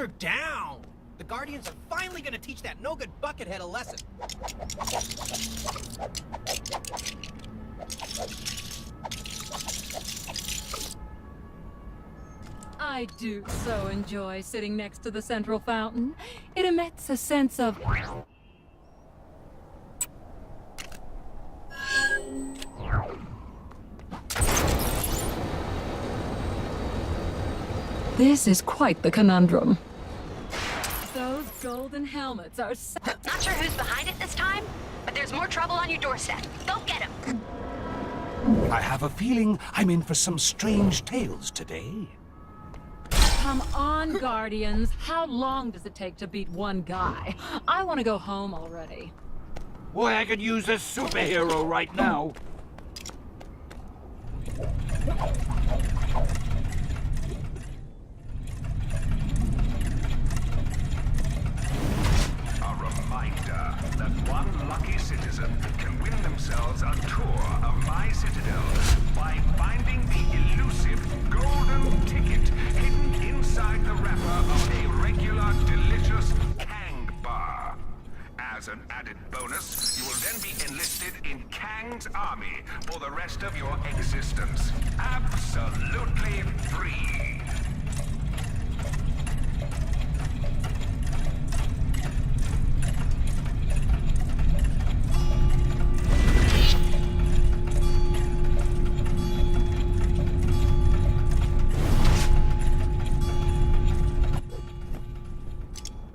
her down! The Guardians are finally gonna teach that no-good buckethead a lesson. I do so enjoy sitting next to the central fountain. It emits a sense of... This is quite the conundrum. Those golden helmets are so... Not sure who's behind it this time, but there's more trouble on your doorstep. Go get him! I have a feeling I'm in for some strange tales today. Come on, Guardians. How long does it take to beat one guy? I want to go home already. Boy, I could use a superhero right now. A reminder that one lucky citizen can win themselves a tour of my citadel by finding the elusive golden ticket hidden inside the wrapper of a regular delicious Kang bar. As an added bonus, you will then be enlisted in Kang's army for the rest of your existence. Absolutely free.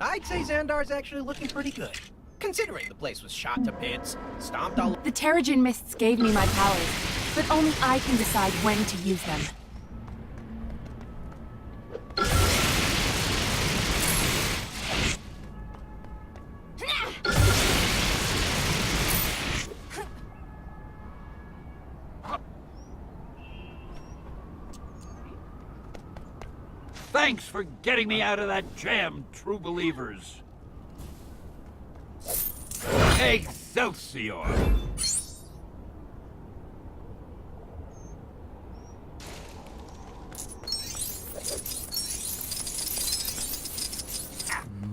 I'd say Xandar's actually looking pretty good. Considering the place was shot to bits, stomped all... The Terrigen mists gave me my powers, but only I can decide when to use them. Thanks for getting me out of that jam, true believers. Excelsior!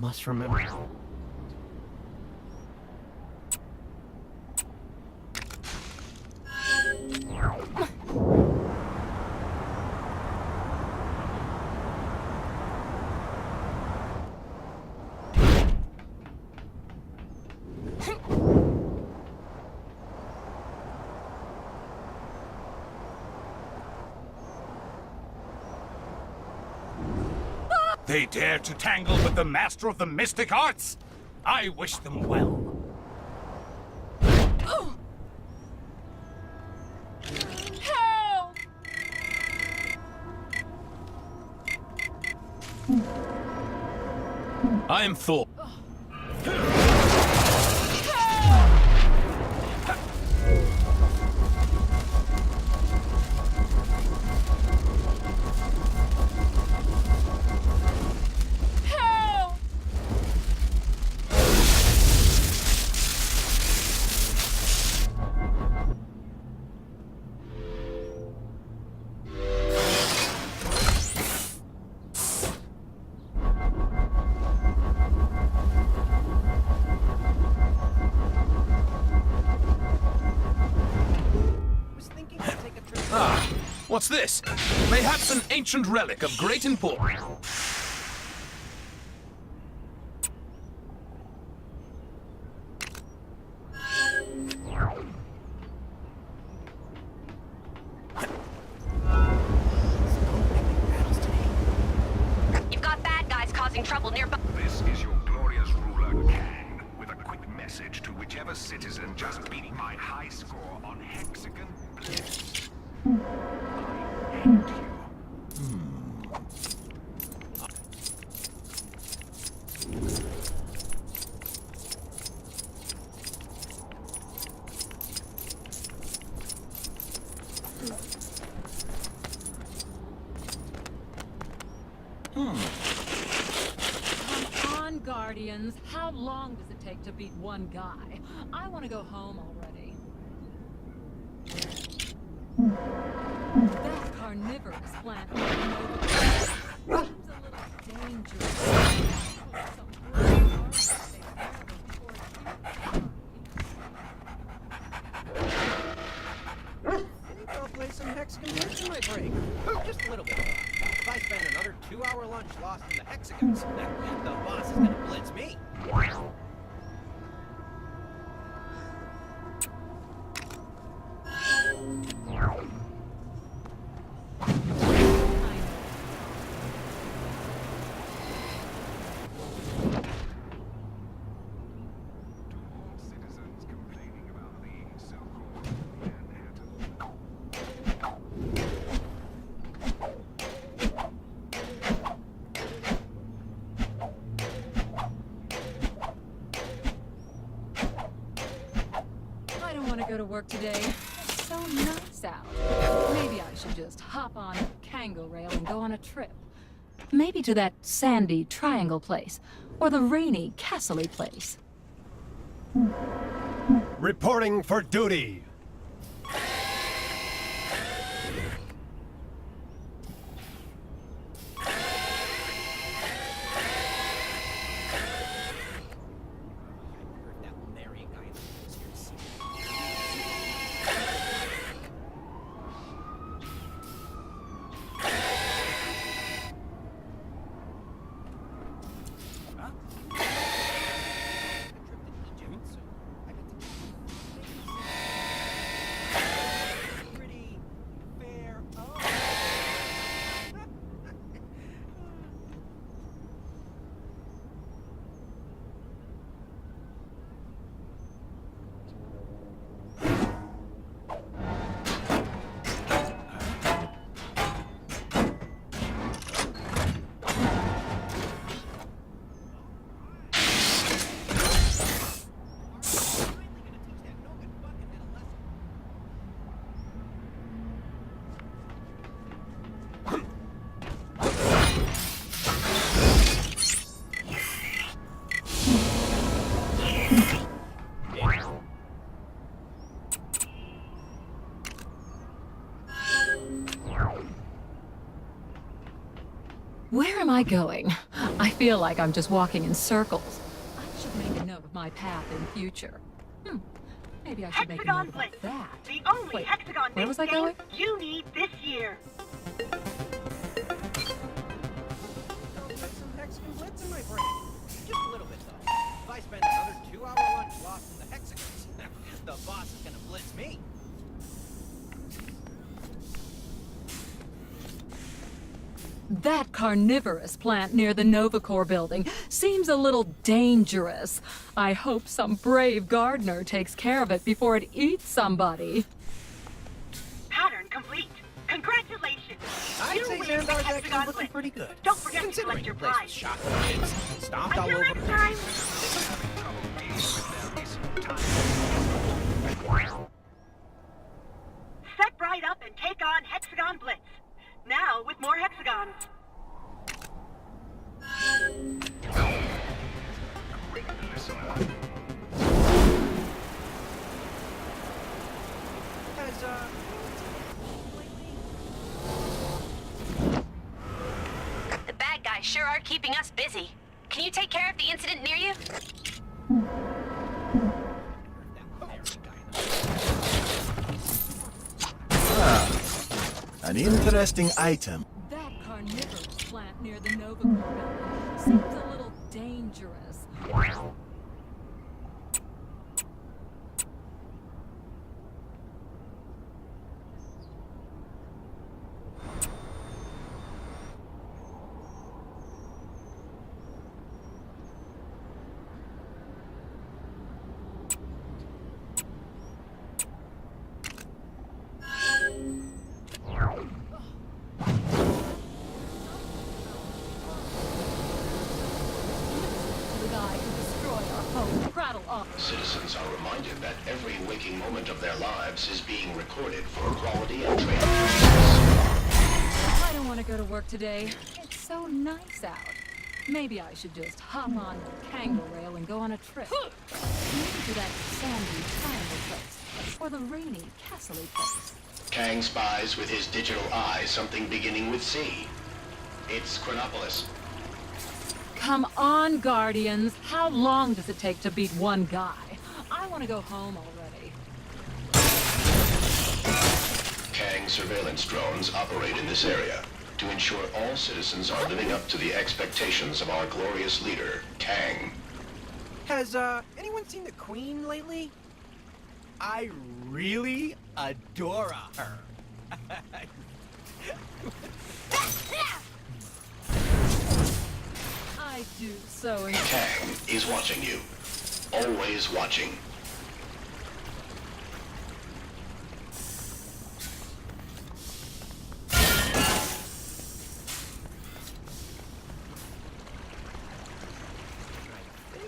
Must remember. They dare to tangle with the master of the mystic arts? I wish them well. Help! I am Thor. What's this? Mayhaps an ancient relic of great importance. You've got bad guys causing trouble nearby. This is your glorious ruler, Kang, with a quick message to whichever citizen just beat my high score on Hexagon Blitz. I hate you. Come on, Guardians. How long does it take to beat one guy? I want to go home already. That carnivorous plant seems a little dangerous. Some brave artists take care of it before it Maybe I'll play some hexagon blitz in my break. Just a little bit. If I spend another 2-hour lunch lost in the hexagons, the boss is gonna blitz me. Citizens complaining about being so-called Manhattan. I don't want to go to work today. It's so nice out. Maybe I should just hop on a Kango rail and go on a trip. Maybe to that sandy triangle place, or the rainy castle-y place. Reporting for duty. That marrying guy in the wheelchair. Pretty fair. Oh. Where am I going? I feel like I'm just walking in circles. I should make a note of my path in future. Maybe I should make a note Hexagon about Blitz, that. the only Wait, hexagon where was I game going? you need this year. I'll put some hexagon blitz in my break. Just a little bit, though. If I spend another 2-hour lunch lost in the hexagons, the boss is gonna blitz me. That carnivorous plant near the Novacore building seems a little dangerous. I hope some brave gardener takes care of it before it eats somebody. Pattern complete. Congratulations. I'd You say win Xandar's the actually hexagon looking blitz. pretty good. Don't forget to Considering collect your the place was prize. shot to bits, stomped all Until over. next time. Having trouble dealing with their recent time. Step right up and take on Hexagon Blitz. Now with more hexagons. Quick listener. Has, The bad guys sure are keeping us busy. Can you take care of the incident near you? An interesting item. That carnivorous plant near the Novacore building seems a little dangerous. The guy who destroyed our home, prattle on. Citizens are reminded that every waking moment of their lives is being recorded for quality and training purposes. I don't want to go to work today. It's so nice out. Maybe I should just hop on the Kango rail and go on a trip. Maybe to that sandy triangle place, or the rainy castle-y place. Kang spies with his digital eye something beginning with C. It's Chronopolis. Come on, Guardians. How long does it take to beat one guy? I want to go home already. Kang surveillance drones operate in this area to ensure all citizens are living up to the expectations of our glorious leader, Kang. Has, anyone seen the Queen lately? I really adore her. I do so enjoy. Kang is watching you. Always watching.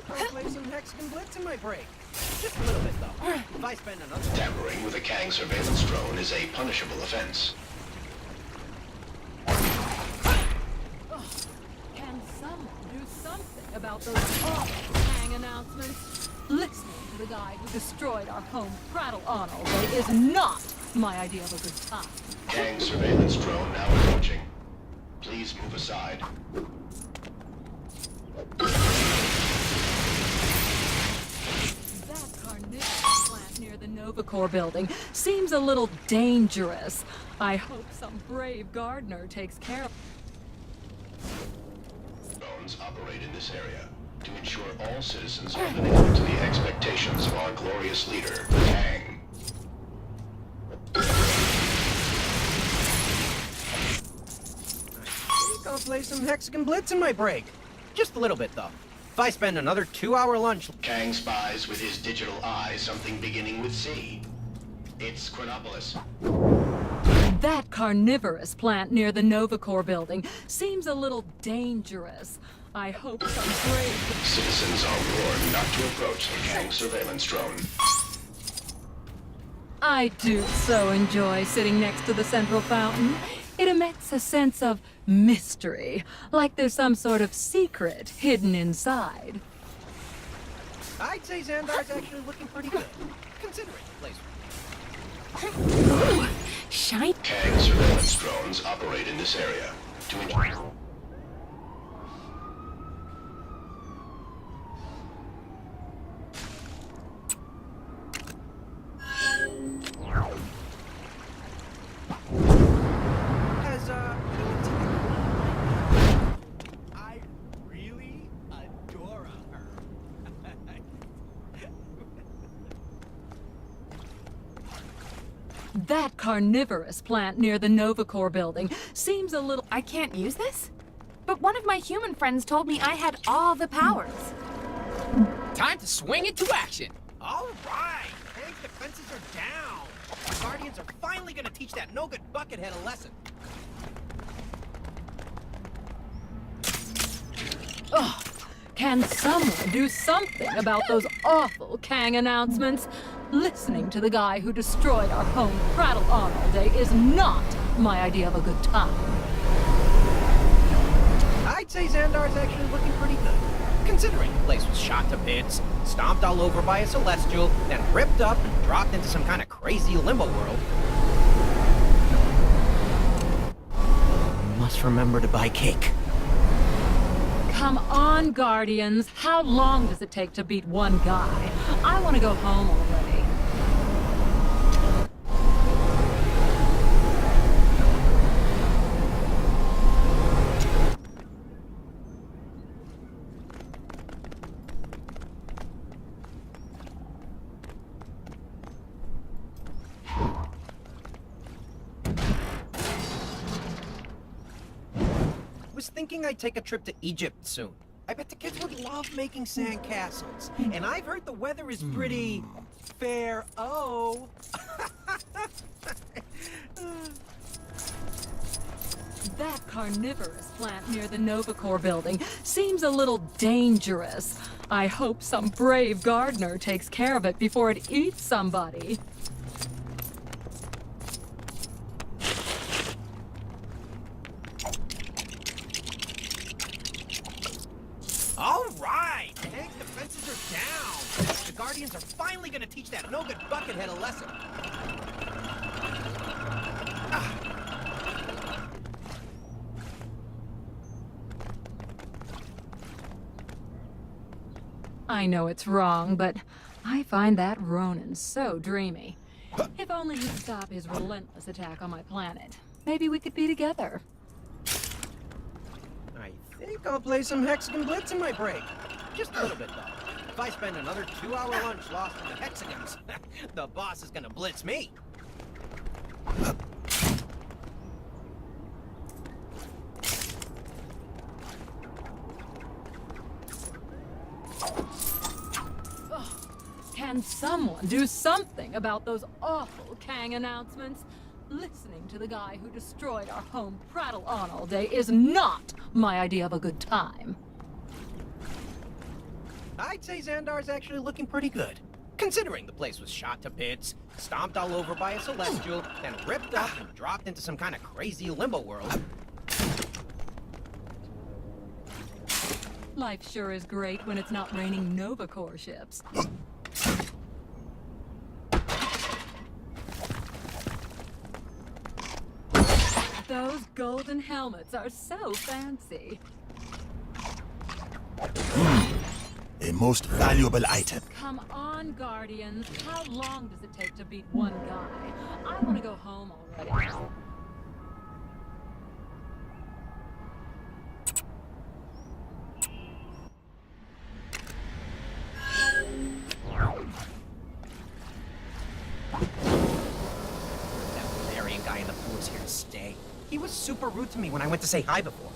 I'll play some Hexagon Blitz in my break. Just a little bit, though. If I spend another... Tampering with a Kang surveillance drone is a punishable offense. Can someone do something about those awful Kang announcements? Listening to the guy who destroyed our home prattle on all day is not my idea of a good time. Kang surveillance drone now approaching. Please move aside. That carnivorous plant near the Novacore building seems a little dangerous. I hope some brave gardener takes care of Drones operate in this area to ensure all citizens are living up to the expectations of our glorious leader, Kang. I'll play some Hexagon Blitz in my break. Just a little bit, though. If I spend another 2-hour lunch... Kang spies with his digital eye something beginning with C. It's Chronopolis. that carnivorous plant near the Novacore building seems a little dangerous. I hope some brave... Citizens are warned not to approach the Kang surveillance drone. I do so enjoy sitting next to the central fountain. It emits a sense of mystery, like there's some sort of secret hidden inside. I'd say Xandar's actually looking pretty good, considering the place. Ooh, shine. Kang surveillance drones operate in this area to enjoy. I really adore her. That carnivorous plant near the Novacore building seems a little... I can't use this? But one of my human friends told me I had all the powers. Time to swing into action. All right, Kang's defenses are down. The Guardians are finally gonna teach that no-good buckethead a lesson. Ugh. Can someone do something about those awful Kang announcements? Listening to the guy who destroyed our home prattle on all day is not my idea of a good time. I'd say Xandar's actually looking pretty good, considering the place was shot to bits, stomped all over by a Celestial, then ripped up and dropped into some kind of crazy limbo world. Must remember to buy cake. Come on, Guardians. How long does it take to beat one guy? I want to go home already. Was thinking I'd take a trip to Egypt soon. I bet the kids would love making sand castles. And I've heard the weather is pretty... fair. Oh. That carnivorous plant near the Novacore building seems a little dangerous. I hope some brave gardener takes care of it before it eats somebody. All right, Kang's defenses are down. The Guardians are finally gonna teach that no-good buckethead a lesson. I know it's wrong, but I find that Ronin so dreamy. If only he'd stop his relentless attack on my planet, maybe we could be together. I think I'll play some Hexagon Blitz in my break. Just a little bit, though. If I spend another 2-hour lunch lost in the Hexagons, the boss is gonna blitz me. Can someone do something about those awful Kang announcements? Listening to the guy who destroyed our home prattle on all day is not my idea of a good time. I'd say Xandar's actually looking pretty good. Considering the place was shot to bits, stomped all over by a celestial, then ripped up and dropped into some kind of crazy limbo world. Life sure is great when it's not raining Nova Corps ships. Those golden helmets are so fancy. A most valuable item. Come on, Guardians. How long does it take to beat one guy? I want to go home already. That Valerian guy in the pool is here to stay. He was super rude to me when I went to say hi before.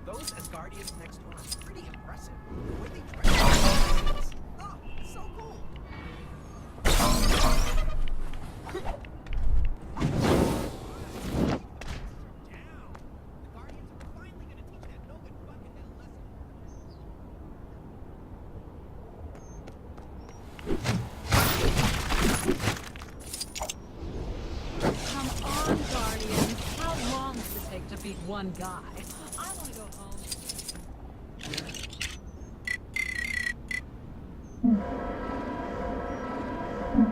Those Asgardians next door are pretty impressive. The way they dress. Oh, so cool. The Guardians are finally gonna teach that no good fucking hell lesson. Come on, Guardians. How long does it take to beat one guy? I want to go home.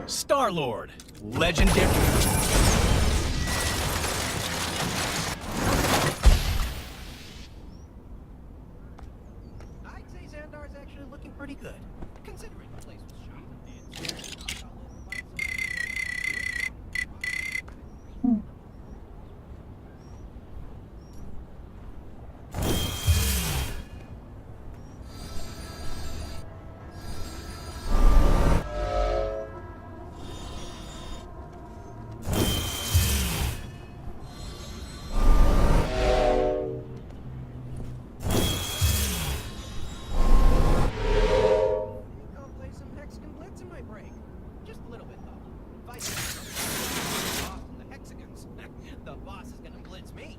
Star-Lord, legendary. I'd say Xandar's actually looking pretty good, considering the place was shot to bits. Stomped all over by a celestial. I'll play some Hexagon Blitz in my break. Just a little bit, though. If I spend another 2 hours lost in the Hexagons, the boss is gonna blitz me.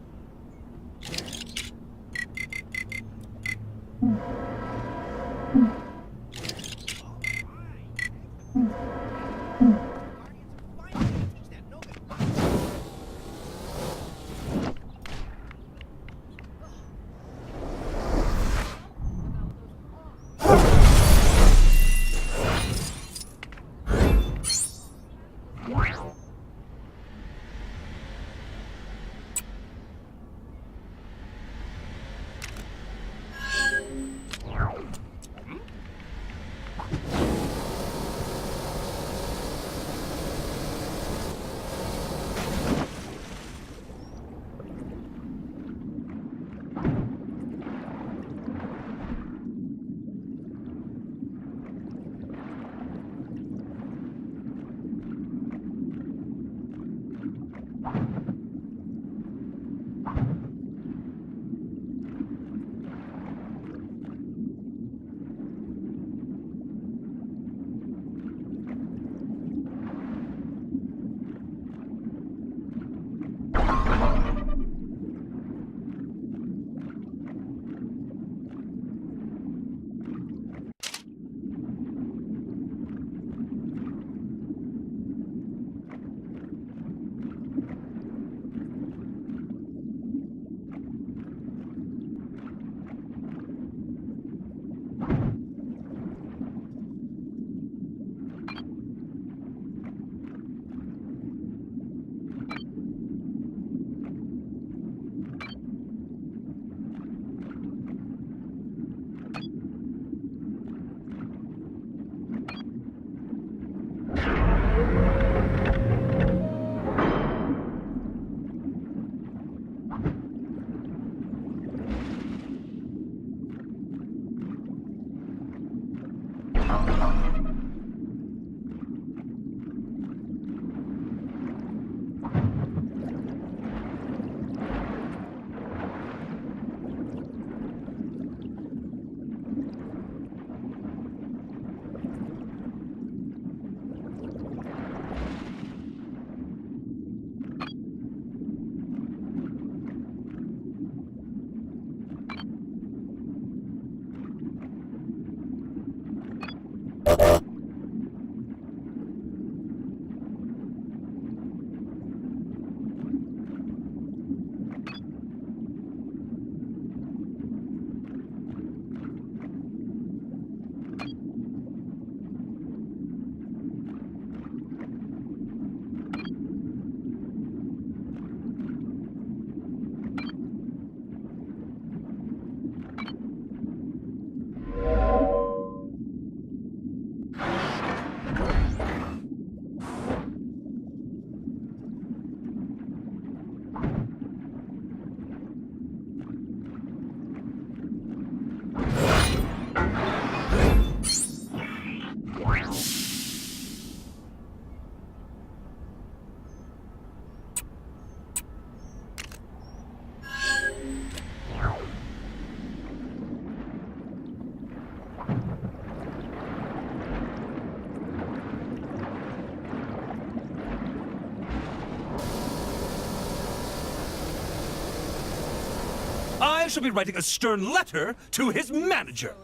I shall be writing a stern letter to his manager.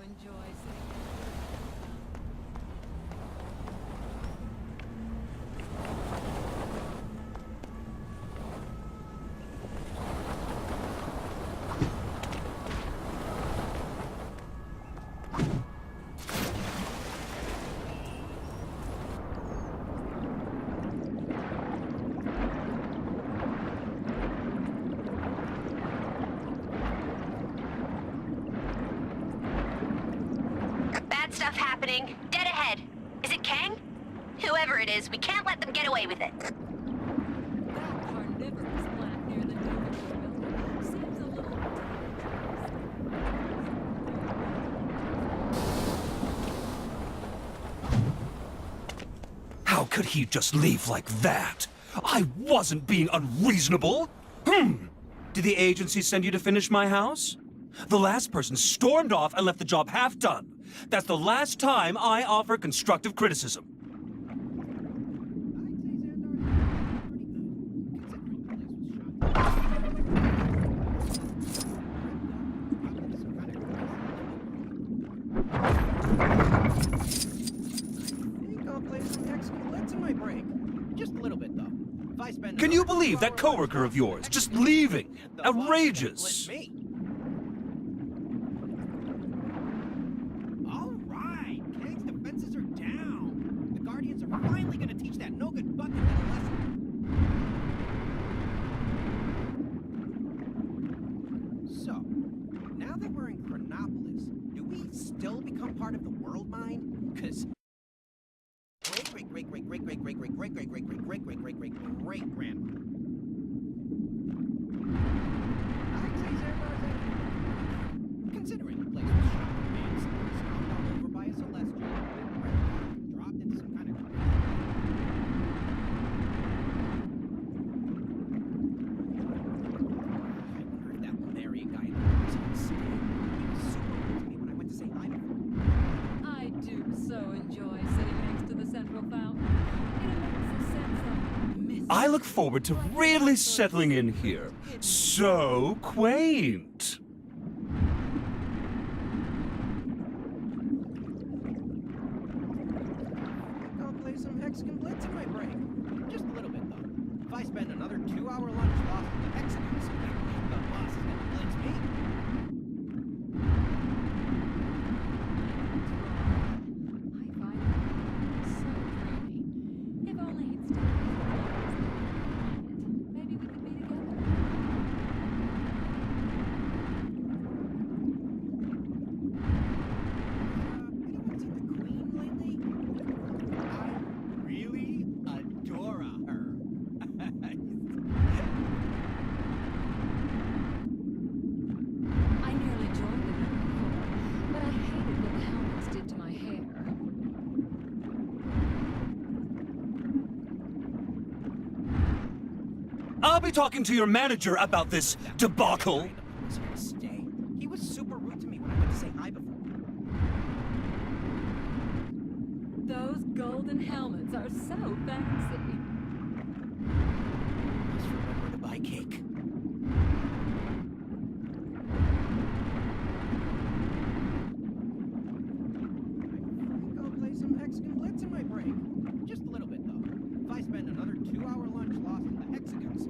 Stuff happening. Dead ahead. Is it Kang? Whoever it is, we can't let them get away with it. That carnivorous plant near the Nebula building seems a little How could he just leave like that? I wasn't being unreasonable. Did the agency send you to finish my house? The last person stormed off and left the job half done. That's the last time I offer constructive criticism. Can you believe that coworker of yours just leaving? Outrageous. Finally gonna teach that no-good bucket a lesson. So, now that we're in Chronopolis, do we still become part of the world mine? Cause great-great-great-great-great-great-great-great-great-great-great-great-great-great-great-grandma. Considering the place was shot with man stomped all over by a celestial, dropped into some kind of I look forward to really settling in here. So quaint. I'll play some Hexagon Blitz in my break. Just a little bit, though. If I spend another 2-hour lunch lost in the Hexagons, the boss is gonna blitz me. I find it so dreamy. If only he'd stay with me. Maybe we could be together. Anyone seen the Queen lately? I really adore her. I nearly joined the group before, but I hated what the helmets did to my hair. I'll be talking to your manager about this debacle. Was here to stay. He was super rude to me when I went to say hi before. Those golden helmets are so fancy. Must remember to buy cake. I'll play some Hexagon Blitz in my break. Just a little bit, though. If I spend another 2-hour lunch lost in the Hexagons,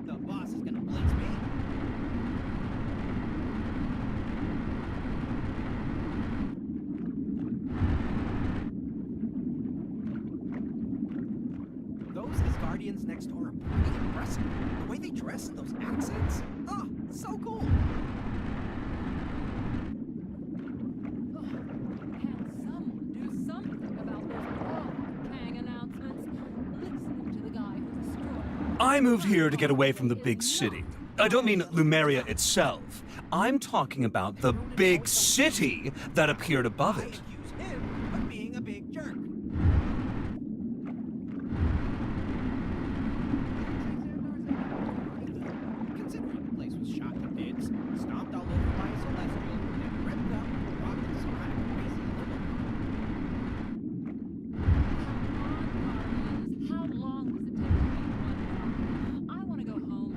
the boss is gonna blitz me. Those Asgardians next door are pretty impressive. The way they dress and those accents. Oh, so cool. Can someone do something about those awful Kang announcements? Listening to the guy who destroyed. I moved here to get away from the big city. I don't mean Lumeria itself. I'm talking about the big city that appeared above I it. accuse him of being a big jerk. Considering the place was shot to bits, stomped all over by a celestial, then ripped up, robbed in some kind of crazy little. How long does it take to make one drop? I want to go home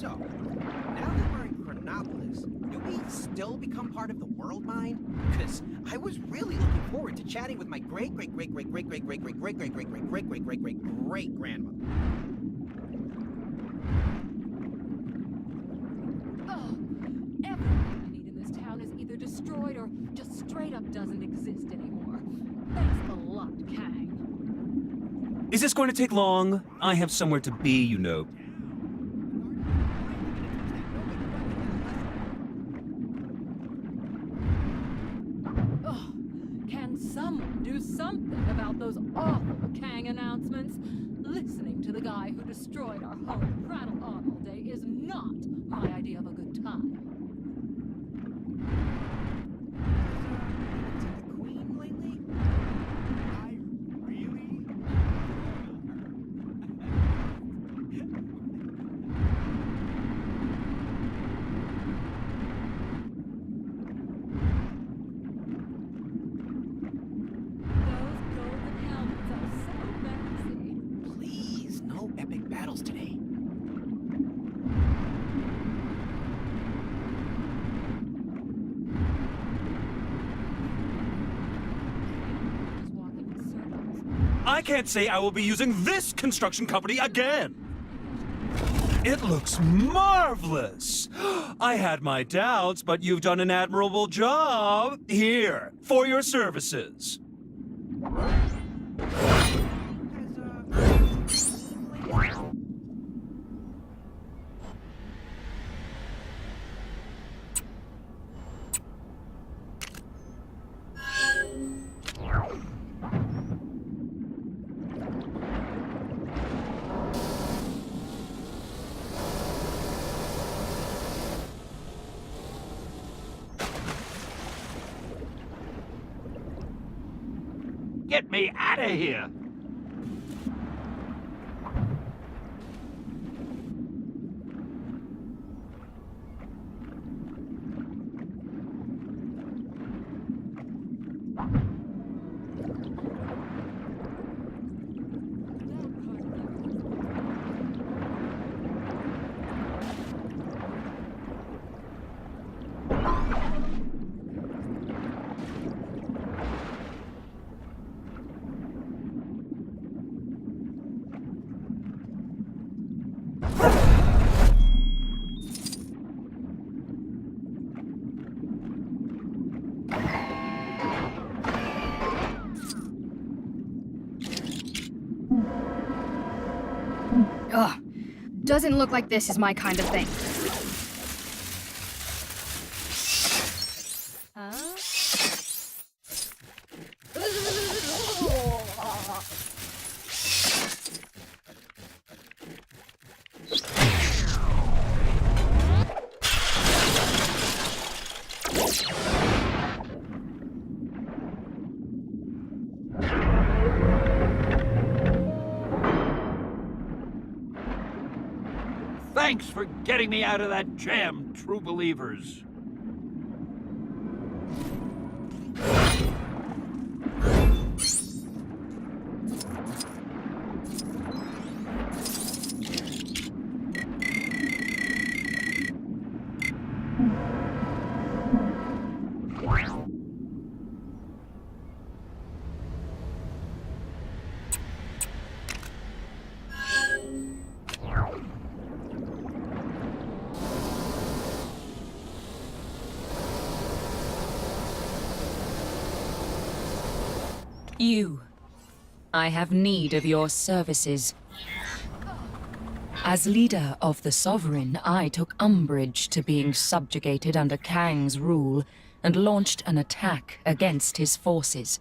So, now that we're in Chronopolis, do we still become part of the world mind? Because I was really looking forward to chatting with my great-great-great-great-great-great-great-great-great-great-great-great-great-great-grandmother. Oh, everything I need in this town is either destroyed or just straight up doesn't exist anymore. Thanks a lot, Kang. Is this going to take long? I have somewhere to be, you know. Oh, can someone do something about those awful Kang announcements? Listening to the guy who destroyed our home and prattle on all day is not my idea of a good time. Seen the Queen lately? I really adore Those golden helmets are so fancy. Please, no epic battles today. Just walking in circles. I can't say I will be using this construction company again. It looks marvelous. I had my doubts, but you've done an admirable job. Here, for your services. Get me out of here! Ugh. Doesn't look like this is my kind of thing. Thanks for getting me out of that jam, true believers. You. I have need of your services. As leader of the Sovereign, I took umbrage to being subjugated under Kang's rule and launched an attack against his forces.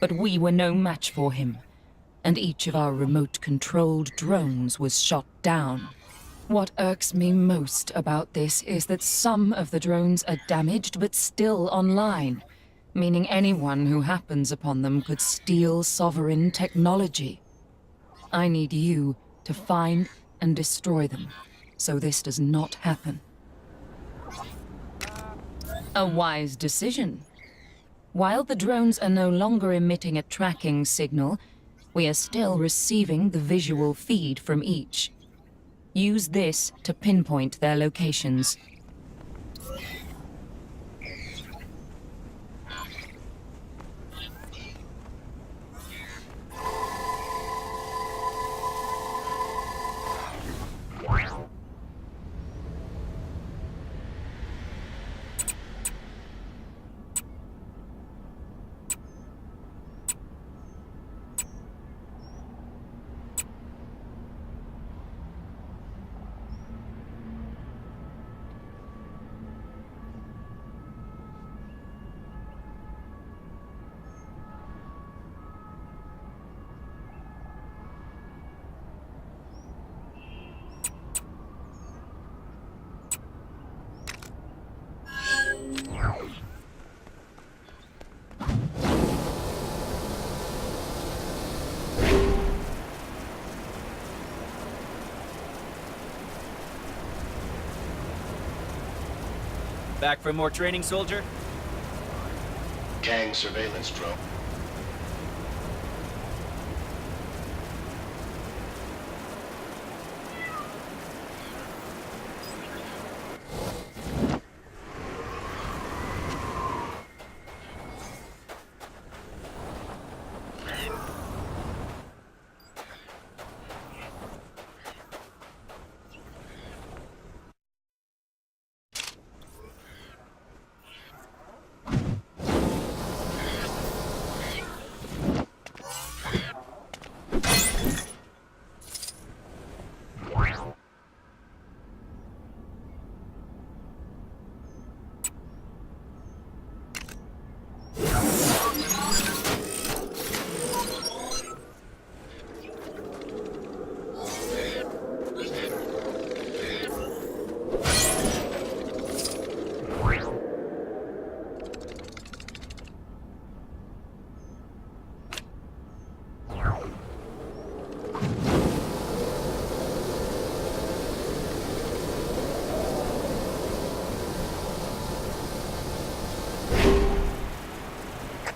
But we were no match for him, and each of our remote-controlled drones was shot down. What irks me most about this is that some of the drones are damaged but still online, meaning anyone who happens upon them could steal Sovereign technology. I need you to find and destroy them, so this does not happen. A wise decision. While the drones are no longer emitting a tracking signal, we are still receiving the visual feed from each. Use this to pinpoint their locations. Back for more training, soldier? Kang surveillance drone.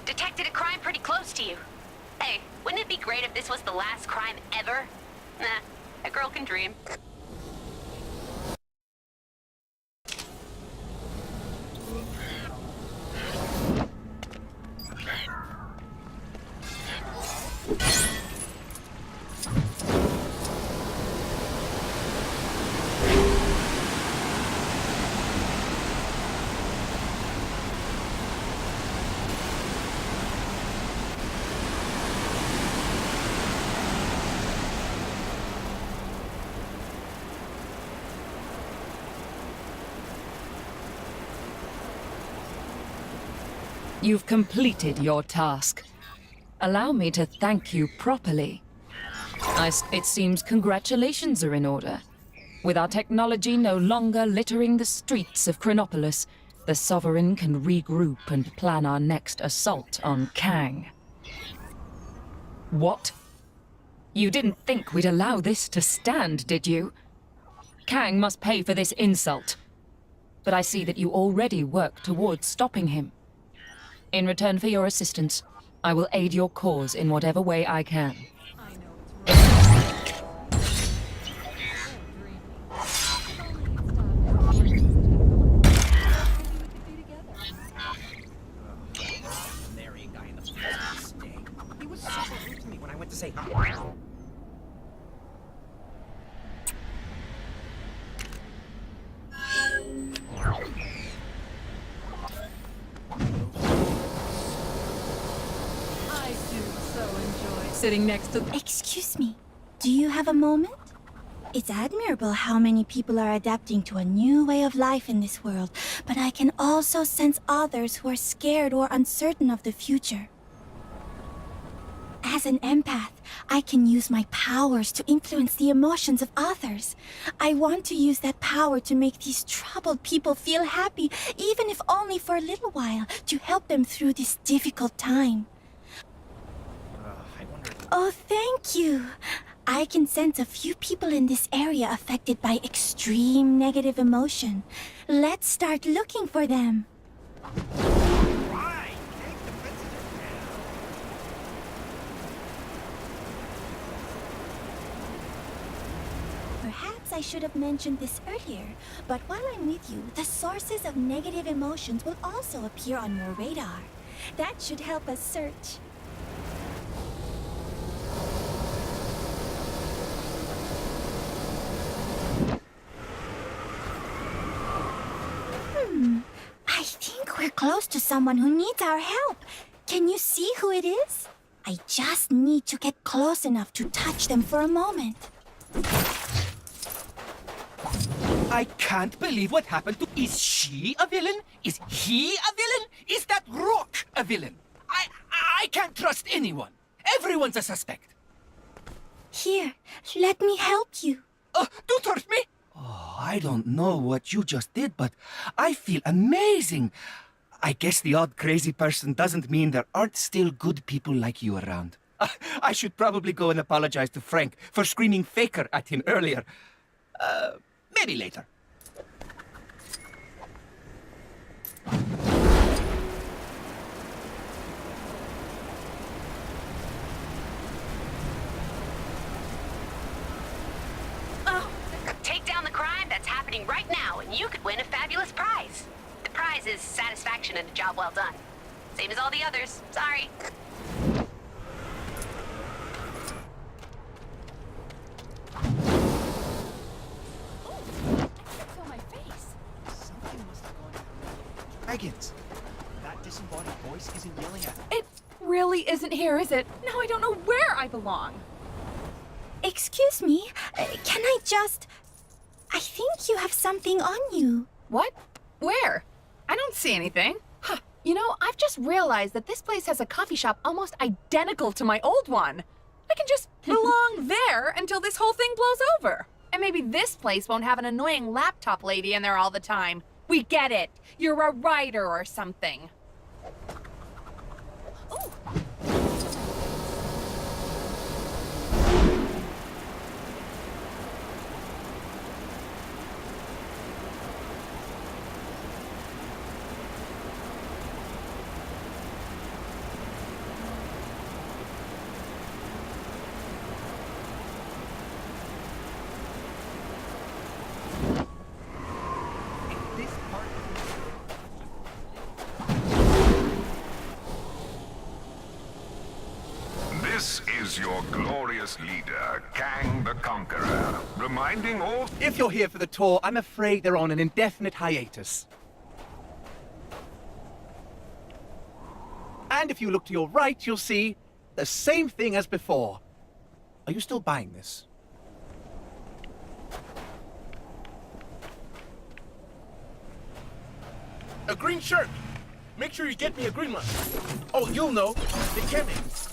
Detected a crime pretty close to you. Hey, wouldn't it be great if this was the last crime ever? Nah, a girl can dream. You've completed your task. Allow me to thank you properly. It seems congratulations are in order. With our technology no longer littering the streets of Chronopolis, the Sovereign can regroup and plan our next assault on Kang. What? You didn't think we'd allow this to stand, did you? Kang must pay for this insult. But I see that you already work towards stopping him. In return for your assistance, I will aid your cause in whatever way I can. Nary guy in the place stink. He was super rude to me when I went to say hi. I do so enjoy sitting next to... Excuse me, do you have a moment? It's admirable how many people are adapting to a new way of life in this world, but I can also sense others who are scared or uncertain of the future. As an empath, I can use my powers to influence the emotions of others. I want to use that power to make these troubled people feel happy, even if only for a little while, to help them through this difficult time. Oh, thank you. I can sense a few people in this area affected by extreme negative emotion. Let's start looking for them. Perhaps I should have mentioned this earlier, but while I'm with you, the sources of negative emotions will also appear on your radar. That should help us search. I think we're close to someone who needs our help. Can you see who it is? I just need to get close enough to touch them for a moment. I can't believe what happened to... Is she a villain? Is he a villain? Is that rock a villain? I can't trust anyone. Everyone's a suspect. Here, let me help you. Don't hurt me. Oh, I don't know what you just did, but I feel amazing. I guess the odd crazy person doesn't mean there aren't still good people like you around. I should probably go and apologize to Frank for screaming faker at him earlier. Maybe later. Take down the crime that's happening right now, and you could win a fabulous prize. The prize is satisfaction and a job well done. Same as all the others. Sorry. Dragons! That disembodied voice isn't yelling at me. It really isn't here, is it? Now I don't know where I belong. Excuse me, can I just... I think you have something on you. What? Where? I don't see anything. Huh. You know, I've just realized that this place has a coffee shop almost identical to my old one. I can just belong there until this whole thing blows over. And maybe this place won't have an annoying laptop lady in there all the time. We get it. You're a writer or something. Oh. This is your glorious leader, Kang the Conqueror, reminding all... If you're here for the tour, I'm afraid they're on an indefinite hiatus. And if you look to your right, you'll see the same thing as before. Are you still buying this? A green shirt! make sure you get me a green one. Oh, you'll know. The chemist.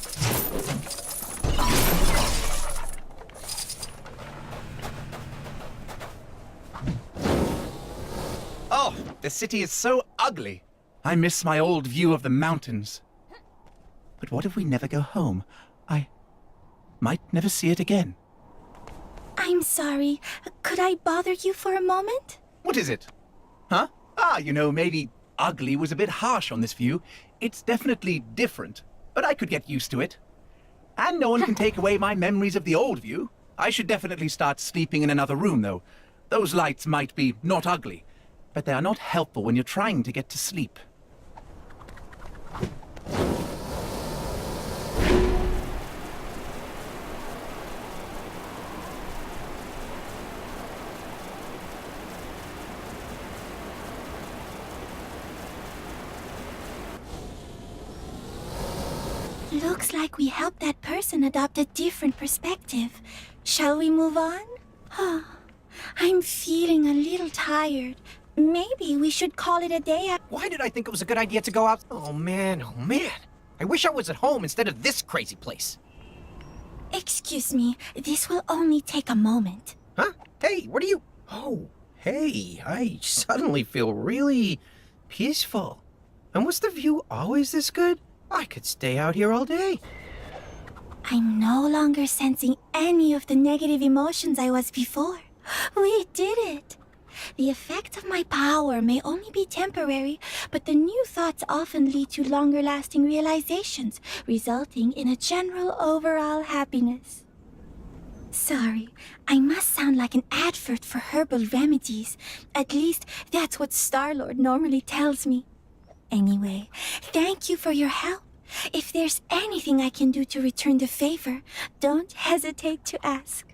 Oh, the city is so ugly. I miss my old view of the mountains. But what if we never go home? I might never see it again. I'm sorry. Could I bother you for a moment? What is it? Huh? Maybe ugly was a bit harsh on this view. It's definitely different, but I could get used to it. And no one can take away my memories of the old view. I should definitely start sleeping in another room, though. Those lights might be not ugly, but they are not helpful when you're trying to get to sleep. Looks like we helped that person adopt a different perspective. Shall we move on? I'm feeling a little tired. Maybe we should call it a day. Why did I think it was a good idea to go out? Oh man. I wish I was at home instead of this crazy place. Excuse me, this will only take a moment. Huh? Hey, what are you... Oh, hey, I suddenly feel really peaceful. And was the view always this good? I could stay out here all day. I'm no longer sensing any of the negative emotions I was before. We did it. The effect of my power may only be temporary, but the new thoughts often lead to longer-lasting realizations, resulting in a general overall happiness. Sorry, I must sound like an advert for herbal remedies. At least, that's what Star-Lord normally tells me. Anyway, thank you for your help. If there's anything I can do to return the favor, don't hesitate to ask.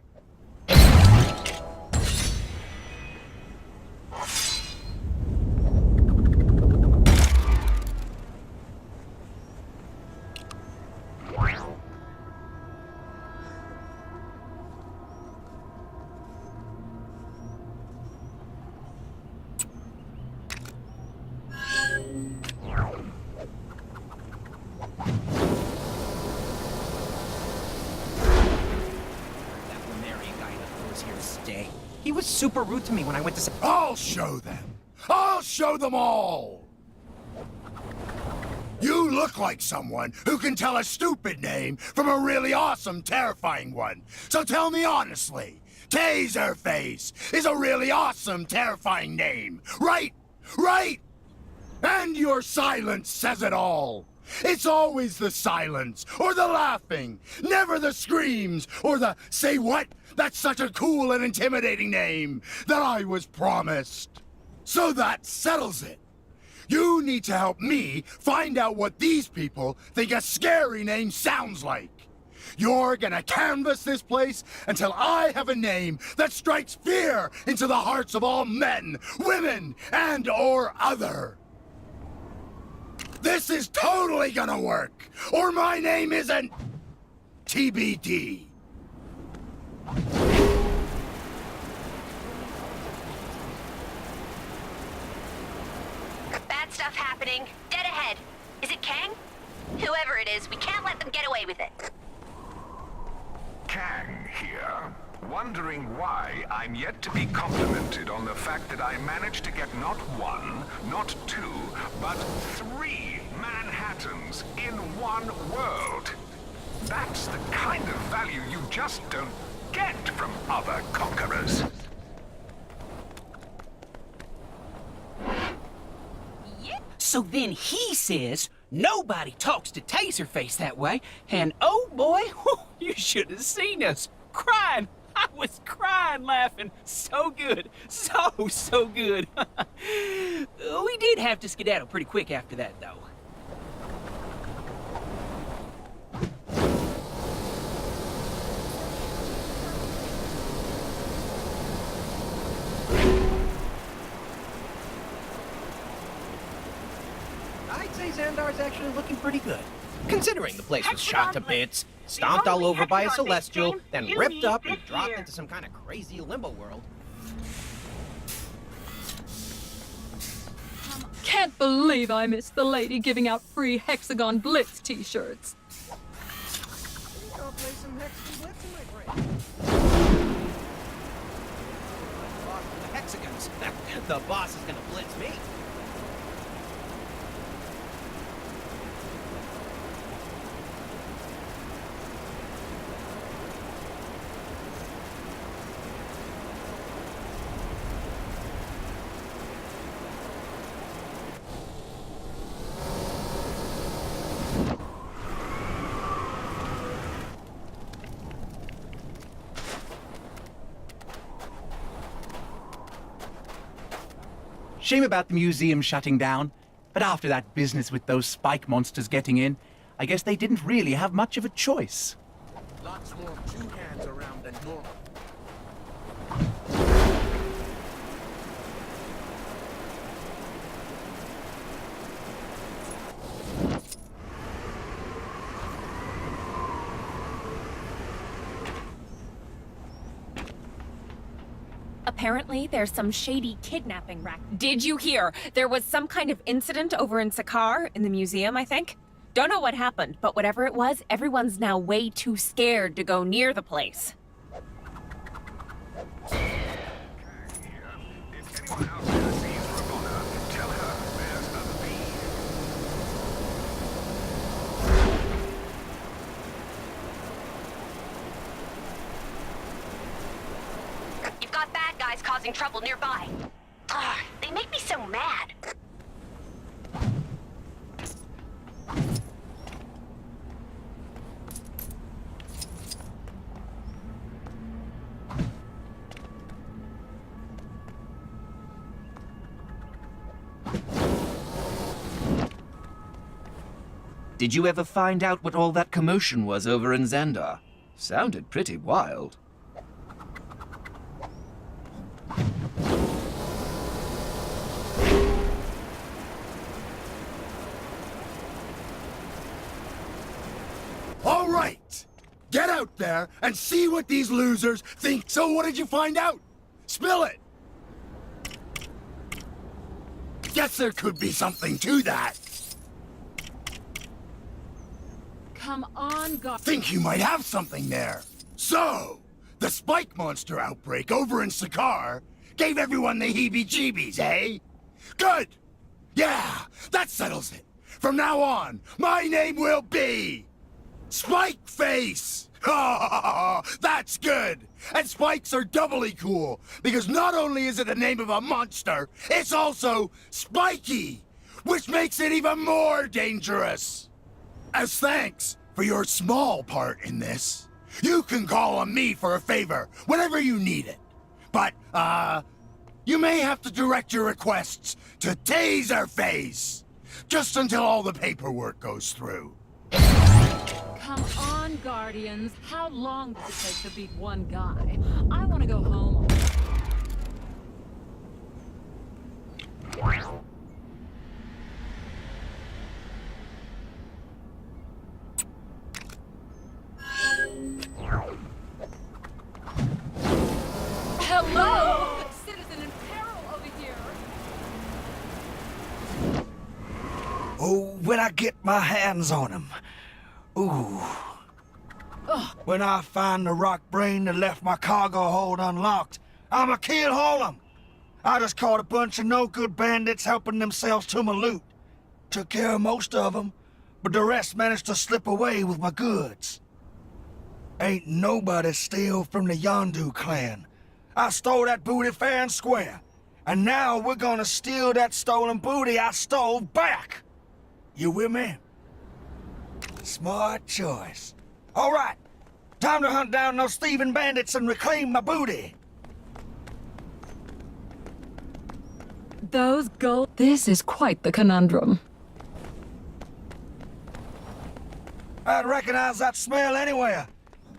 He was super rude to me when I went to... I'll show them! I'll show them all! You look like someone who can tell a stupid name from a really awesome, terrifying one. So tell me honestly, Taserface is a really awesome, terrifying name, right? Right? And your silence says it all. It's always the silence, or the laughing, never the screams, or the say what? That's such a cool and intimidating name that I was promised. So that settles it. You need to help me find out what these people think a scary name sounds like. You're gonna canvass this place until I have a name that strikes fear into the hearts of all men, women, and or other. This is totally gonna work, or my name isn't TBD. Bad stuff happening. Dead ahead. Is it Kang? Whoever it is, we can't let them get away with it. Kang here, wondering why I'm yet to be complimented on the fact that I managed to get not one, not two, but 3 Manhattans in one world. That's the kind of value you just don't get from other conquerors. So then he says nobody talks to Taserface that way, and oh boy, you should have seen us crying. I was crying laughing. So good. So good. We did have to skedaddle pretty quick after that, though. I'd say Xandar's actually looking pretty good. Considering the place was shot to bits, stomped all over by a Celestial, then ripped up and dropped into some kind of crazy limbo world. Can't believe I missed the lady giving out free Hexagon Blitz t-shirts. I'll play some Hexagon Blitz in my break. The hexagons. The boss is gonna blitz me. Shame about the museum shutting down, but after that business with those spike monsters getting in, I guess they didn't really have much of a choice. Lots more two hands around than normal. Apparently, there's some shady kidnapping rack. Did you hear? There was some kind of incident over in Sakar, in the museum, I think. Don't know what happened, but whatever it was, everyone's now way too scared to go near the place. You've got bad guys causing trouble nearby. Ah, they make me so mad. Did you ever find out what all that commotion was over in Xandar? Sounded pretty wild. All right! Get out there and see what these losers think. So what did you find out? Spill it! Guess there could be something to that. Come on, God. Think you might have something there. So, the spike monster outbreak over in Sakar gave everyone the heebie-jeebies, eh? Good! Yeah, that settles it. From now on, my name will be Spikeface! That's good! And spikes are doubly cool, because not only is it the name of a monster, it's also spiky, which makes it even more dangerous. As thanks for your small part in this, you can call on me for a favor whenever you need it. But, you may have to direct your requests to Taserface, just until all the paperwork goes through. Come on, Guardians. How long does it take to beat one guy? I want to go home. Hello? Citizen in peril over here. Oh, when I get my hands on him. Ooh. When I find the rock brain that left my cargo hold unlocked, I'ma kill all of them. I just caught a bunch of no-good bandits helping themselves to my loot. Took care of most of them, but the rest managed to slip away with my goods. Ain't nobody steal from the Yondu clan. I stole that booty fair and square, and now we're gonna steal that stolen booty I stole back. You with me? Smart choice. All right, time to hunt down those thieving bandits and reclaim my booty. Those gold... This is quite the conundrum. I'd recognize that smell anywhere.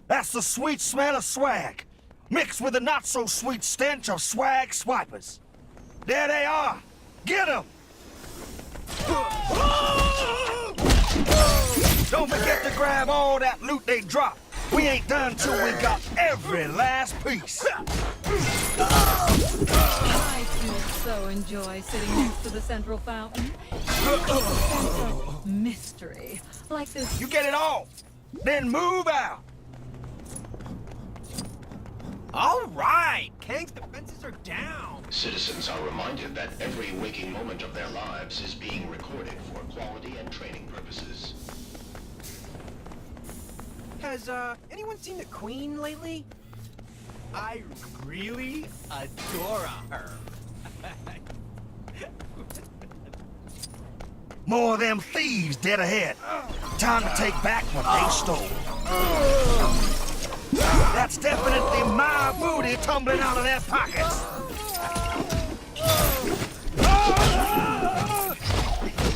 That's the sweet smell of swag, mixed with the not-so-sweet stench of swag swipers. There they are. Get them! Don't forget to grab all that loot they drop. We ain't done till we got every last piece. I do so enjoy sitting next to the central fountain. Sense of mystery, like this. You get it off, then move out. All right, Kang's defenses are down. Citizens are reminded that every waking moment of their lives is being recorded for quality and training purposes. Has anyone seen the Queen lately? I really adore her. More of them thieves dead ahead. Time to take back what they stole. That's definitely my booty tumbling out of their pockets.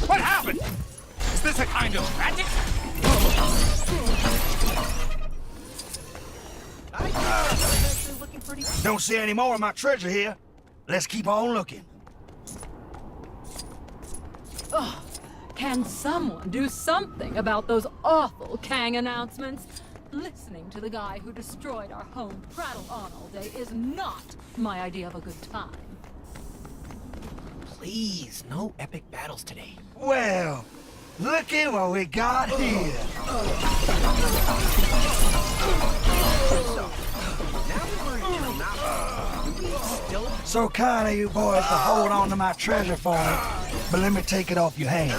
What happened? Is this a kind of magic? Don't see any more of my treasure here. Let's keep on looking. Ugh. Can someone do something about those awful Kang announcements? Listening to the guy who destroyed our home prattle on all day is not my idea of a good time. Please, no epic battles today. Well, look at what we got here. So kind of you boys to hold on to my treasure for me, but let me take it off your hands.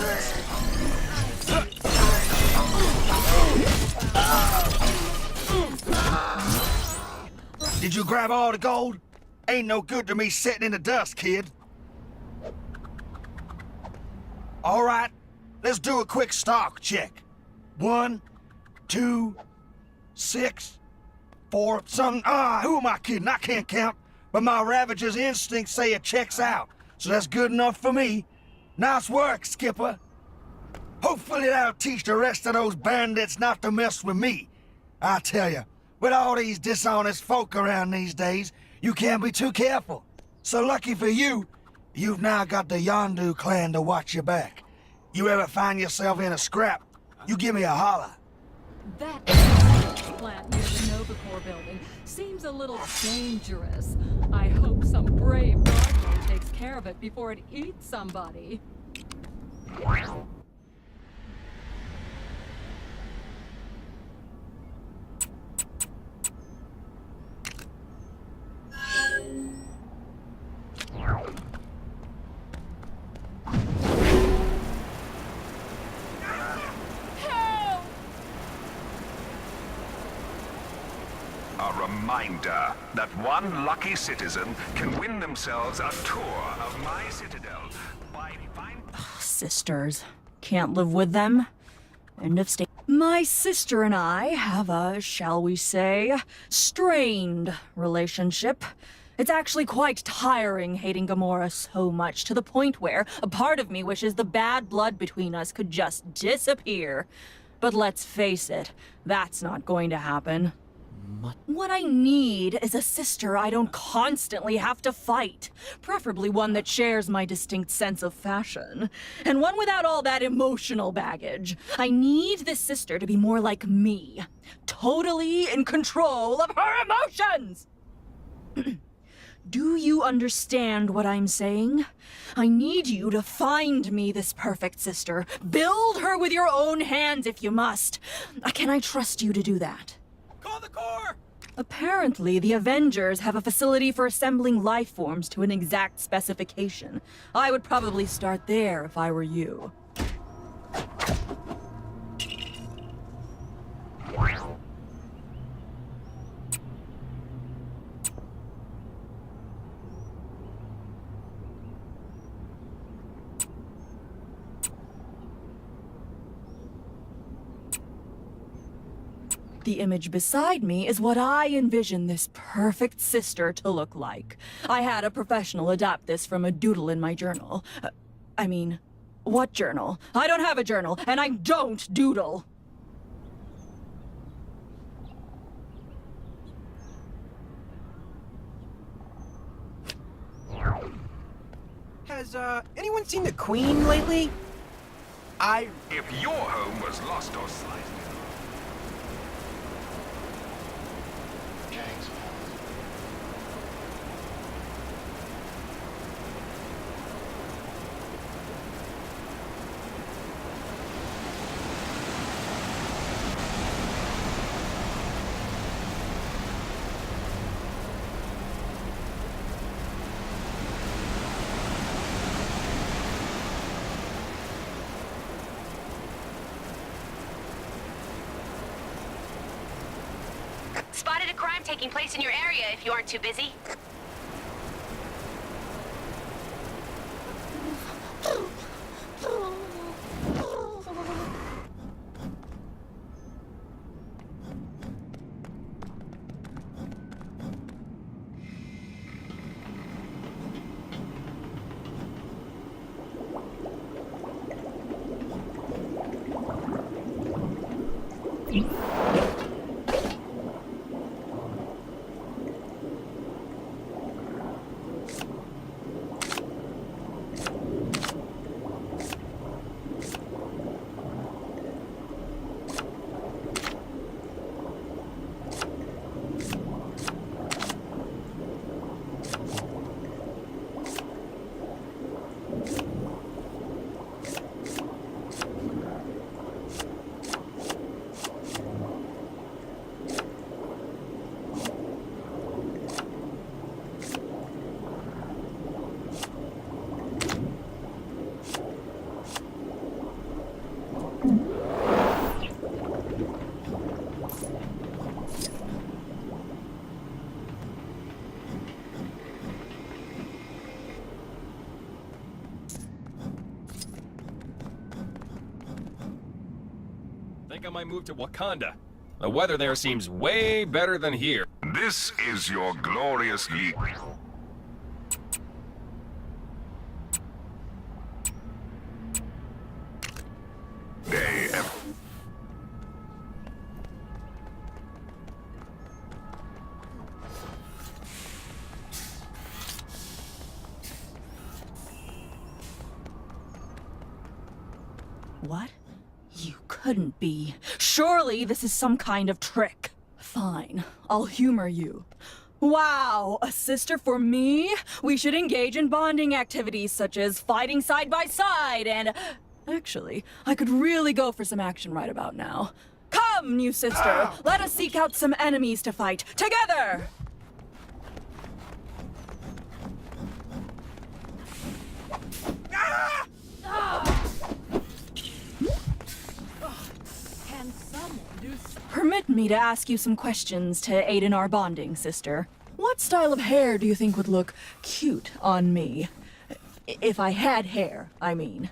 Did you grab all the gold? Ain't no good to me sitting in the dust, kid. All right, let's do a quick stock check. 1, 2, 6, 4, something. Who am I kidding? I can't count. But my Ravager's instincts say it checks out, so that's good enough for me. Nice work, Skipper. Hopefully that'll teach the rest of those bandits not to mess with me. I tell you, with all these dishonest folk around these days, you can't be too careful. So lucky for you, you've now got the Yondu clan to watch your back. You ever find yourself in a scrap, you give me a holler. That plant near the Nova Corps building seems a little dangerous. I hope some brave guardian takes care of it before it eats somebody. A reminder that one lucky citizen can win themselves a tour of my citadel by Sisters. Can't live with them. End of state. My sister and I have a, shall we say, strained relationship. It's actually quite tiring hating Gamora so much, to the point where a part of me wishes the bad blood between us could just disappear. But let's face it, that's not going to happen. What I need is a sister I don't constantly have to fight. Preferably one that shares my distinct sense of fashion. And one without all that emotional baggage. I need this sister to be more like me. Totally in control of her emotions! Do you understand what I'm saying? I need you to find me this perfect sister. Build her with your own hands if you must. Can I trust you to do that? Call the Corps! Apparently, the Avengers have a facility for assembling life forms to an exact specification. I would probably start there if I were you. The image beside me is what I envision this perfect sister to look like. I had a professional adapt this from a doodle in my journal. I mean, what journal? I don't have a journal, and I don't doodle. Has anyone seen the Queen lately? If your home was lost or sliced. a crime taking place in your area if you aren't too busy. I might move to Wakanda. The weather there seems way better than here. This is your glorious league. What? You couldn't be. Surely this is some kind of trick. Fine, I'll humor you. Wow, a sister for me? We should engage in bonding activities such as fighting side by side and... Actually, I could really go for some action right about now. Come, new sister, let us seek out some enemies to fight together! Permit me to ask you some questions to aid in our bonding, sister. What style of hair do you think would look cute on me? If I had hair, I mean.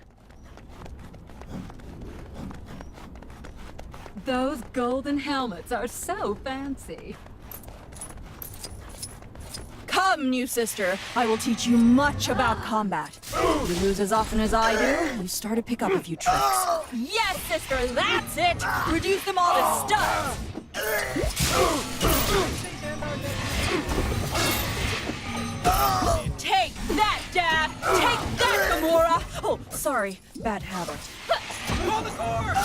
Those golden helmets are so fancy. Come, new sister. I will teach you much about combat. You lose as often as I do, you start to pick up a few tricks. Yes, sister, that's it! Reduce them all to studs! Take that, Dad! Take that, Gamora! Oh, sorry, bad habit. Pull the cord!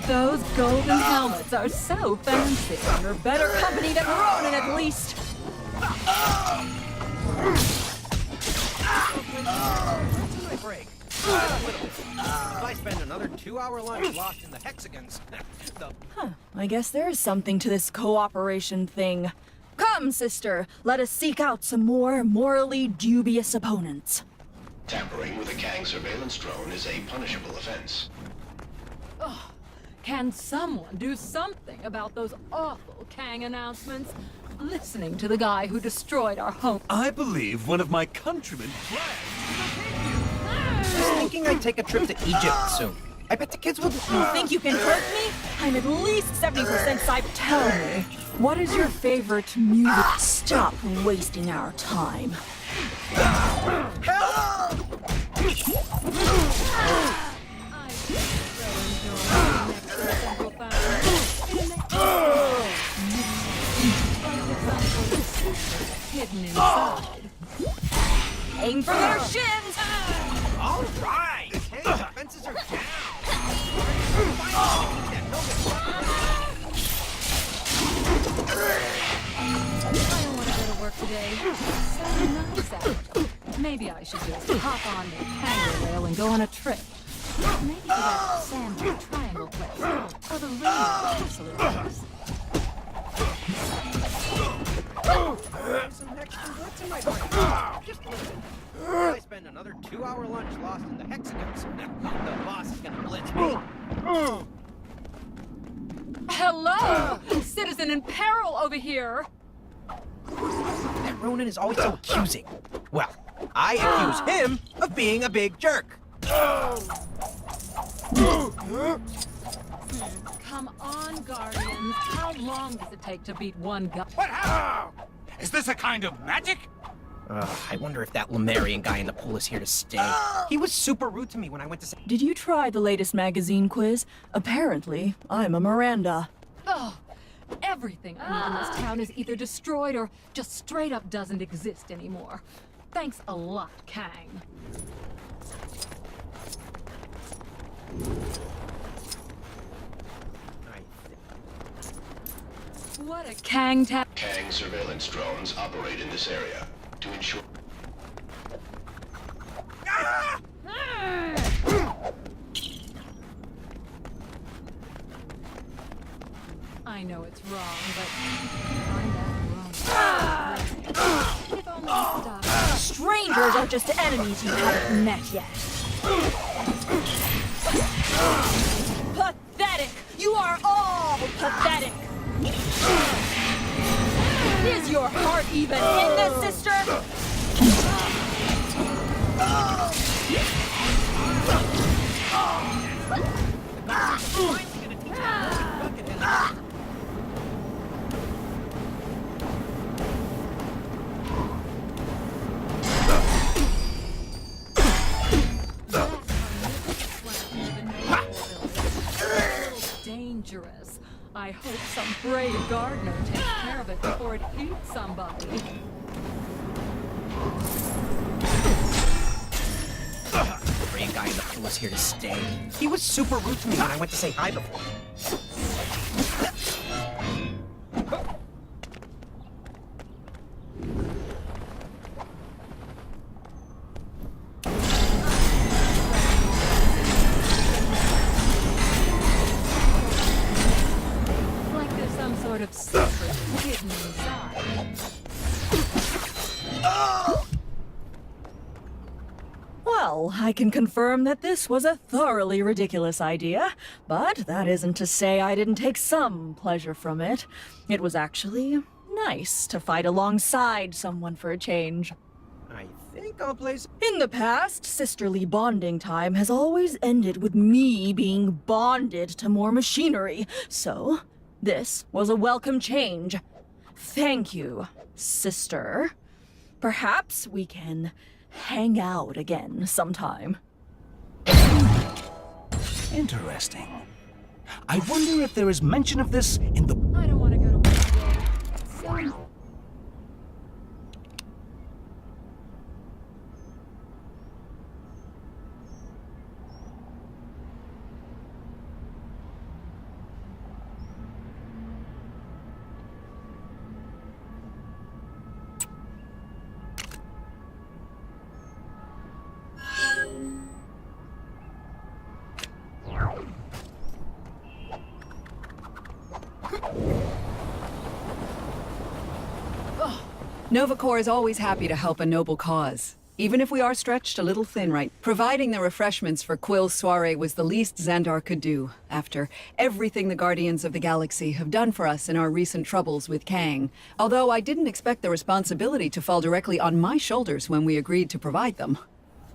Those golden helmets are so fancy. You're better company than Ronan, at least. My break. If I spend another 2-hour lunch lost in the hexagons. I guess there is something to this cooperation thing. Come, sister, let us seek out some more morally dubious opponents. Tampering with a Kang surveillance drone is a punishable offense. Oh, can someone do something about those awful Kang announcements? Listening to the guy who destroyed our home. I believe one of my countrymen I was thinking I'd take a trip to Egypt soon. I bet the kids would... You think you can hurt me? I'm at least 70% cyber. Tell me, what is your favorite music? Stop wasting our time. Help! Hidden inside. Aim for their shins! All right! Hey, defenses are down! I don't want to go to work today. So nice out. Maybe I should just hop on the hangar rail and go on a trip. Maybe to that sandy triangle place. Or the radio place. There's some extra what's in my brain. Just listen. If I spend another 2-hour lunch lost in the hexagons, the boss is gonna blitz me. hello! Citizen in peril over here! That Ronin is always so accusing. Well, I accuse him of being a big jerk. Come on, Guardians. How long does it take to beat one guy? What happened? Is this a kind of magic? I wonder if that Lemurian guy in the pool is here to stay. He was super rude to me when I went to say— Did you try the latest magazine quiz? Apparently, I'm a Miranda. Oh, everything I need in this town is either destroyed or just straight up doesn't exist anymore. Thanks a lot, Kang. What a Kang tap. Kang surveillance drones operate in this area to ensure... I know it's wrong, but I'm that wrong. If only you stop. Strangers are just enemies you haven't met yet. Pathetic! You are all pathetic! Is your heart even in this, sister? Dangerous. I hope some brave gardener takes care of it before it eats somebody. The Korean guy in the pool is here to stay. He was super rude to me when I went to say hi before. Like there's some sort of secret hidden inside. Well, I can confirm that this was a thoroughly ridiculous idea, but that isn't to say I didn't take some pleasure from it. It was actually nice to fight alongside someone for a change. I think I'll play some— In the past, sisterly bonding time has always ended with me being bonded to more machinery, so this was a welcome change. Thank you, sister. Perhaps we can hang out again sometime. Interesting. I wonder if there is mention of this in the... I don't want to go to work today. So... Nova Corps is always happy to help a noble cause, even if we are stretched a little thin right. Providing the refreshments for Quill's soiree was the least Xandar could do, after everything the Guardians of the Galaxy have done for us in our recent troubles with Kang. Although I didn't expect the responsibility to fall directly on my shoulders when we agreed to provide them.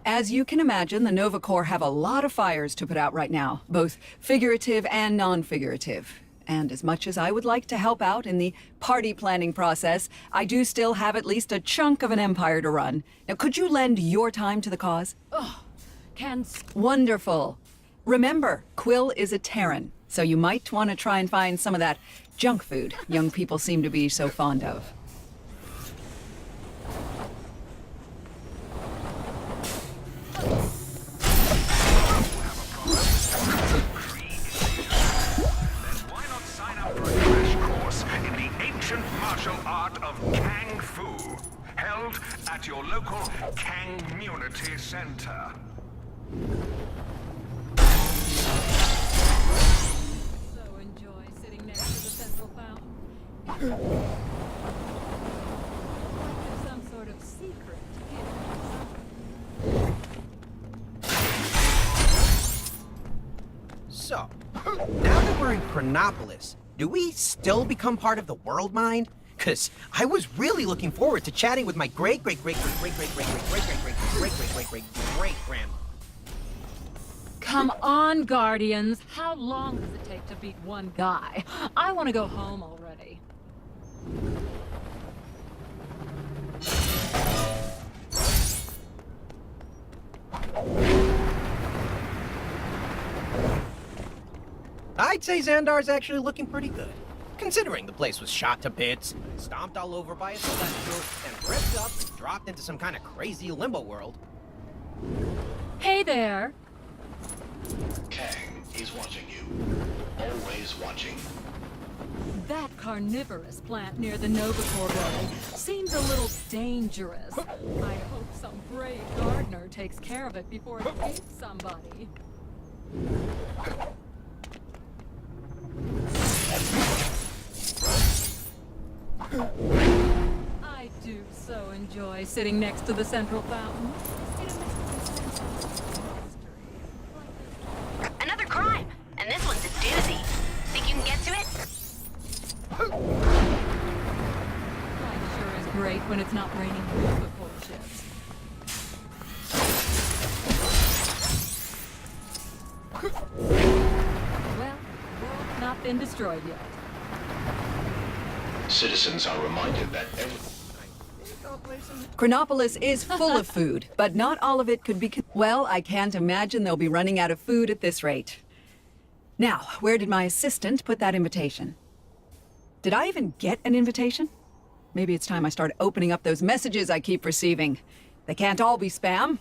As you can imagine, the Nova Corps have a lot of fires to put out right now, both figurative and non-figurative. And as much as I would like to help out in the party planning process, I do still have at least a chunk of an empire to run. Now, could you lend your time to the cause? Oh, Wonderful. Remember, Quill is a Terran, so you might want to try and find some of that junk food young people seem to be so fond of. Martial art of Kang Fu, held at your local Kang-munity center. So enjoy sitting next to the central fountain. Like there's some sort of secret hidden inside. So, now that we're in Chronopolis, do we still become part of the world mind? Cause I was really looking forward to chatting with my great-great-great-great-great-great-great-great-great-great-great-great-grandma. Come on, Guardians. How long does it take to beat one guy? I want to go home already. I'd say Xandar's actually looking pretty good, considering the place was shot to bits, stomped all over by a celestial, and ripped up and dropped into some kind of crazy limbo world. Hey there. Kang, he's watching you. Always watching. That carnivorous plant near the Novacore building seems a little dangerous. I hope some brave gardener takes care of it before it eats somebody. I do so enjoy sitting next to the central fountain. Another crime, and this one's a doozy. Think you can get to it? Life sure is great when it's not raining Novacore ships. Well, the world's not been destroyed yet. Citizens are reminded that Chronopolis is full of food, but not all of it could be... Well, I can't imagine they'll be running out of food at this rate. Now, where did my assistant put that invitation? Did I even get an invitation? Maybe it's time I start opening up those messages I keep receiving. They can't all be spam.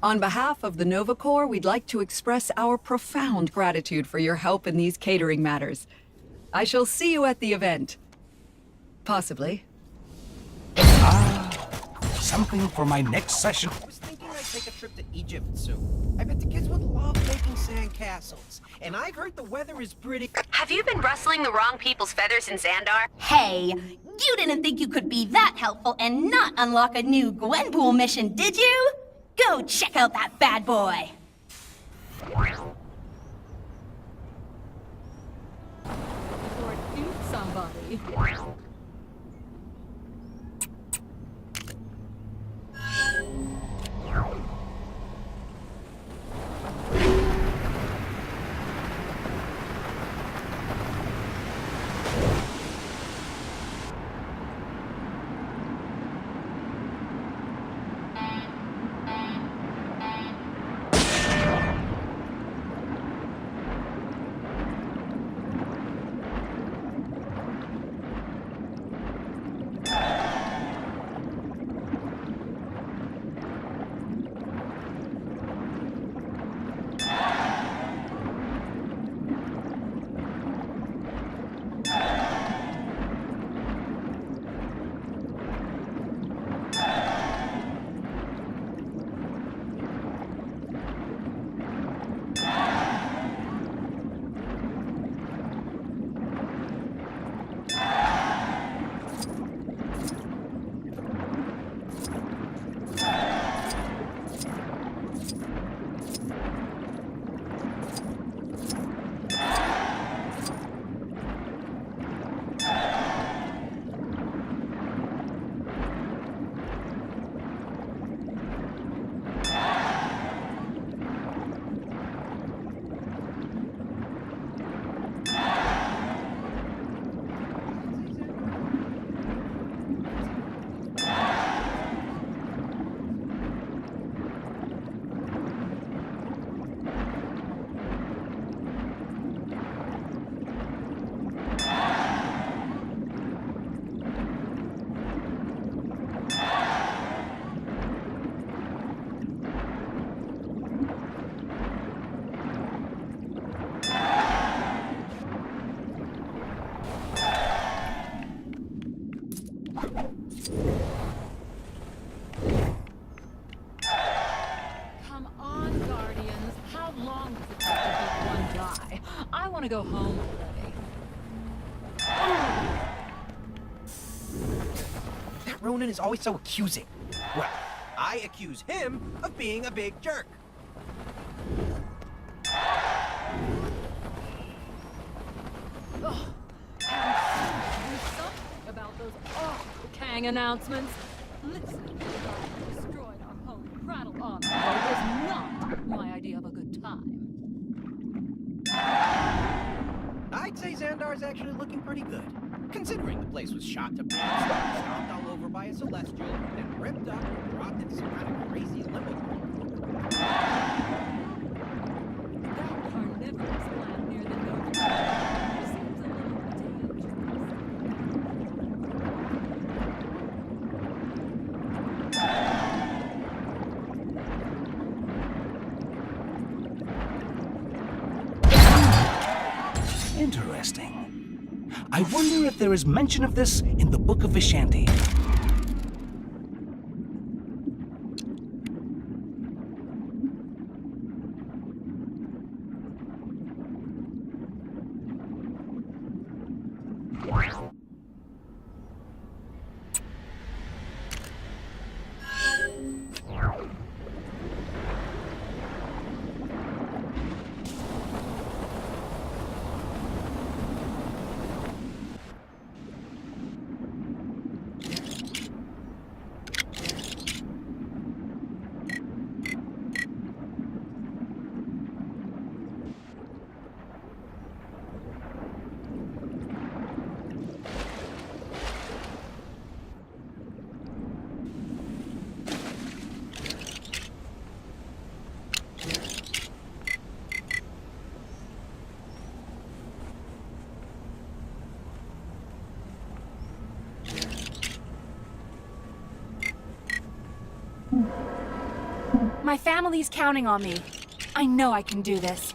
On behalf of the Novacore, we'd like to express our profound gratitude for your help in these catering matters. I shall see you at the event. Possibly. Something for my next session. I was thinking I'd take a trip to Egypt soon. I bet the kids would love making sand castles. And I've heard the weather is pretty... Have you been rustling the wrong people's feathers in Xandar? Hey, you didn't think you could be that helpful and not unlock a new Gwenpool mission, did you? Go check out that bad boy! Before it eats somebody. To go home already. That Ronin is always so accusing. Well, I accuse him of being a big jerk. Ugh. Kang announcements. Listening to the guy who destroyed our holy prattle honor was not my idea of a good time. I'd say Xandar's actually looking pretty good, considering the place was shot to bits, stomped all over by a celestial, then ripped up and dropped into some kind of crazy limbo world. That carnivorous plant near the Nova seems a little dangerous. Interesting. I wonder if there is mention of this in the Book of Vishanti. My family's counting on me. I know I can do this.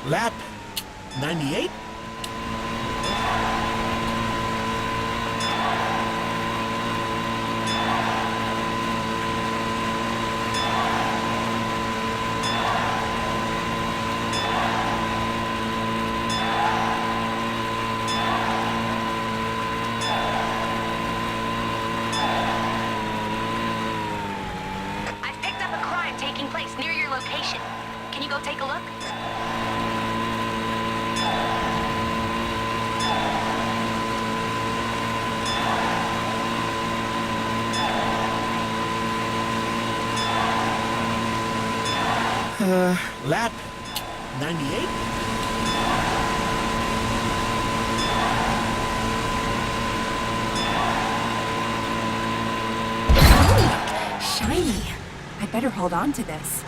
Lap 98? I've picked up a crime taking place near your location. Can you go take a look? Lap 98? Shiny. I better hold on to this.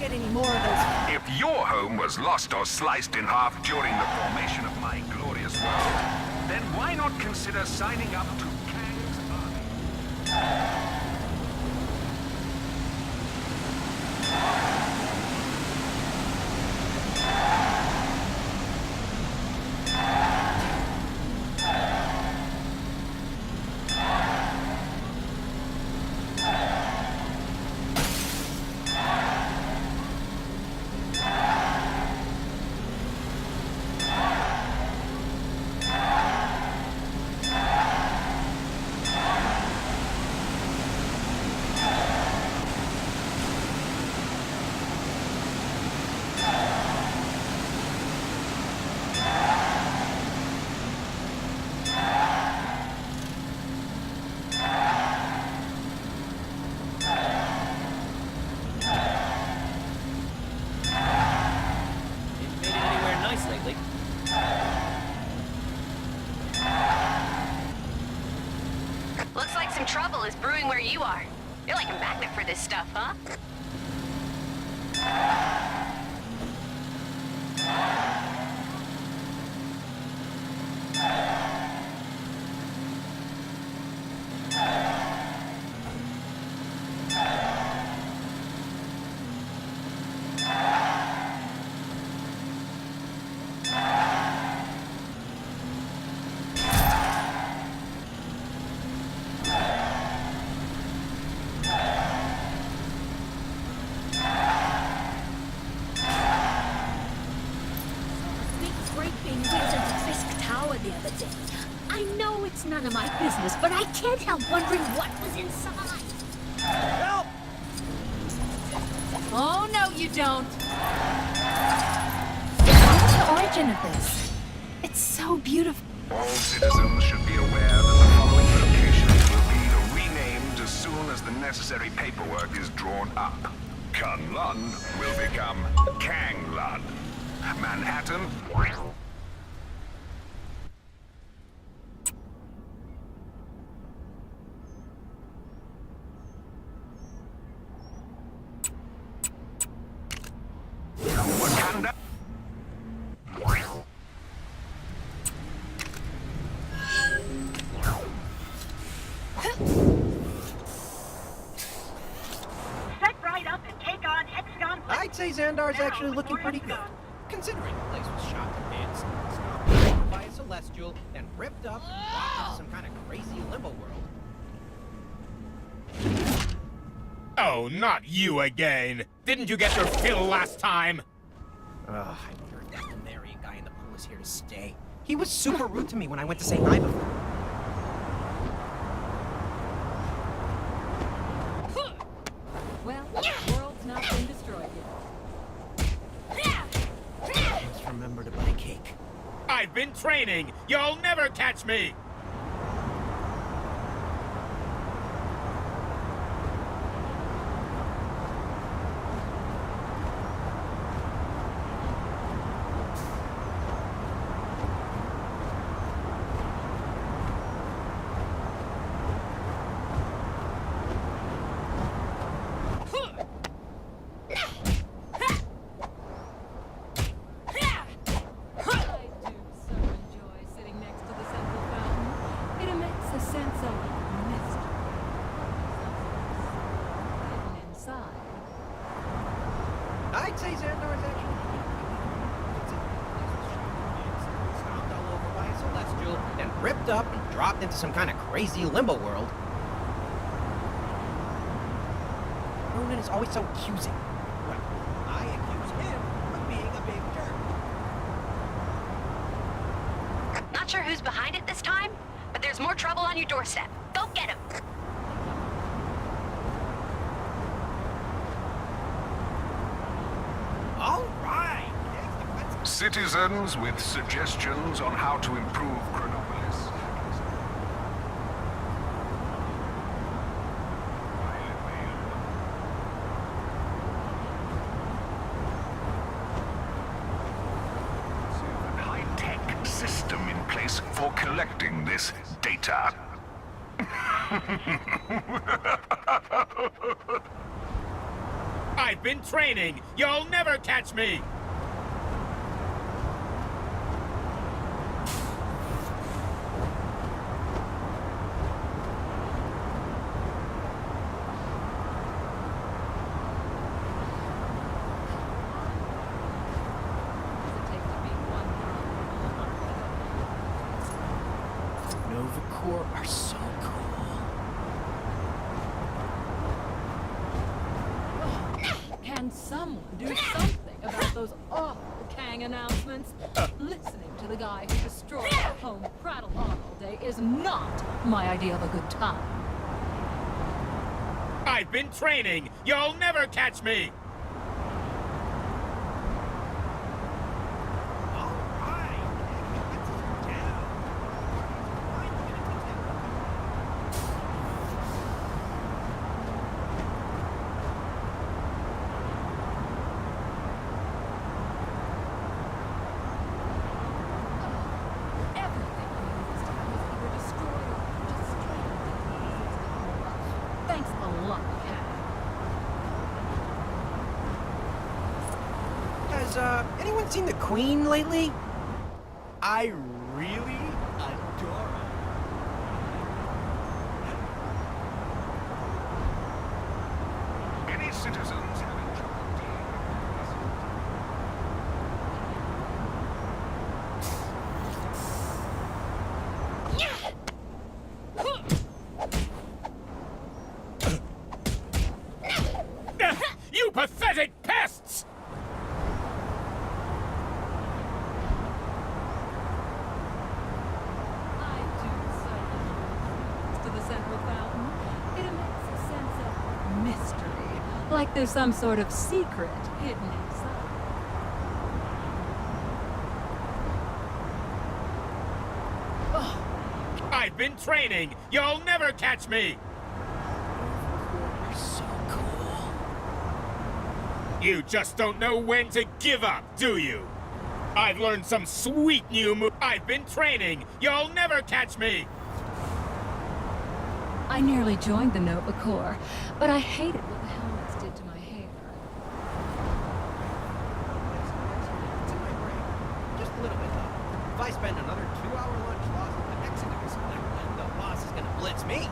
get any more of those. If your home was lost or sliced in half during the formation of my glorious world, then why not consider signing up to Kang's Army? Looks like some trouble is brewing where you are. You're like a magnet for this stuff, huh? It's none of my business, but I can't help wondering what was inside. Help! Oh, no, you don't. What's the origin of this? It's so beautiful. All citizens should be aware that the following locations will be renamed as soon as the necessary paperwork is drawn up. Kunlun will become Kanglun. Manhattan... Wakanda... Set right up and take on Hexagon. I'd say Xandar's actually looking pretty good, considering the place was shot to bits, stomped over by a celestial, then ripped up and dropped into some kind of crazy limbo world. Oh, not you again! Didn't you get your fill last time? Ugh, I heard that Lunarian guy in the pool is here to stay. He was super rude to me when I went to say hi before. Well, the world's not been destroyed yet. Just remember to buy cake. I've been training! You'll never catch me! I'd say Xandar's actually stomped all over by a celestial, then ripped up and dropped into some kind of crazy limbo world. Ronan is always so accusing. Well, I accuse him of being a big jerk. Not sure who's behind it this time, but there's more trouble on your doorstep. Go get him! All right! Citizens with suggestions on how to improve Chronopolis. A high-tech system in place for collecting this data. I've been training. You'll never catch me. Nova Corps are so cool. Can someone do something about those awful Kang announcements? Listening to the guy who destroyed our home prattle on all day is not my idea of a good time. I've been training. You'll never catch me. Thanks a lot, Cat. Has anyone seen the Queen lately? I really adore her. Many citizens have You pathetic pests! To the central fountain, it emits a sense of mystery, like there's some sort of secret hidden inside. I've been training. You'll never catch me. You're so cool. You just don't know when to give up, do you? I've learned some sweet new move. I've been training. You'll never catch me. I nearly joined the Nova Corps, but I hated what the helmets did to my hair. Just a little bit though. If I spend another 2-hour lunch lost in the hexagons, the boss is gonna blitz me.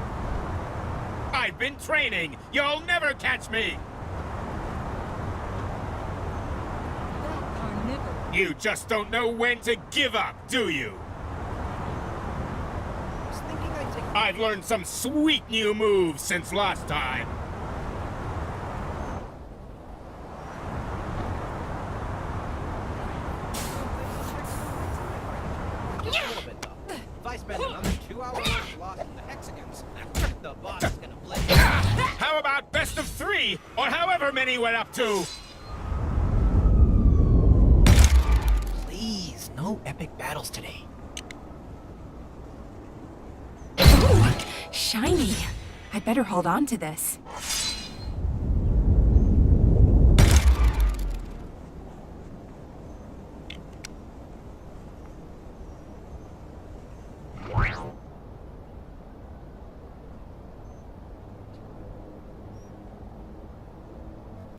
I've been training. You'll never catch me. You just don't know when to give up, do you? I've learned some sweet new moves since last time. Just a little bit though. If I spend another 2-hour lunch lost in the hexagons, the boss is gonna blitz me. How about best of 3, or however many we're up to? Please, no epic battles today. Ooh, shiny. I better hold on to this.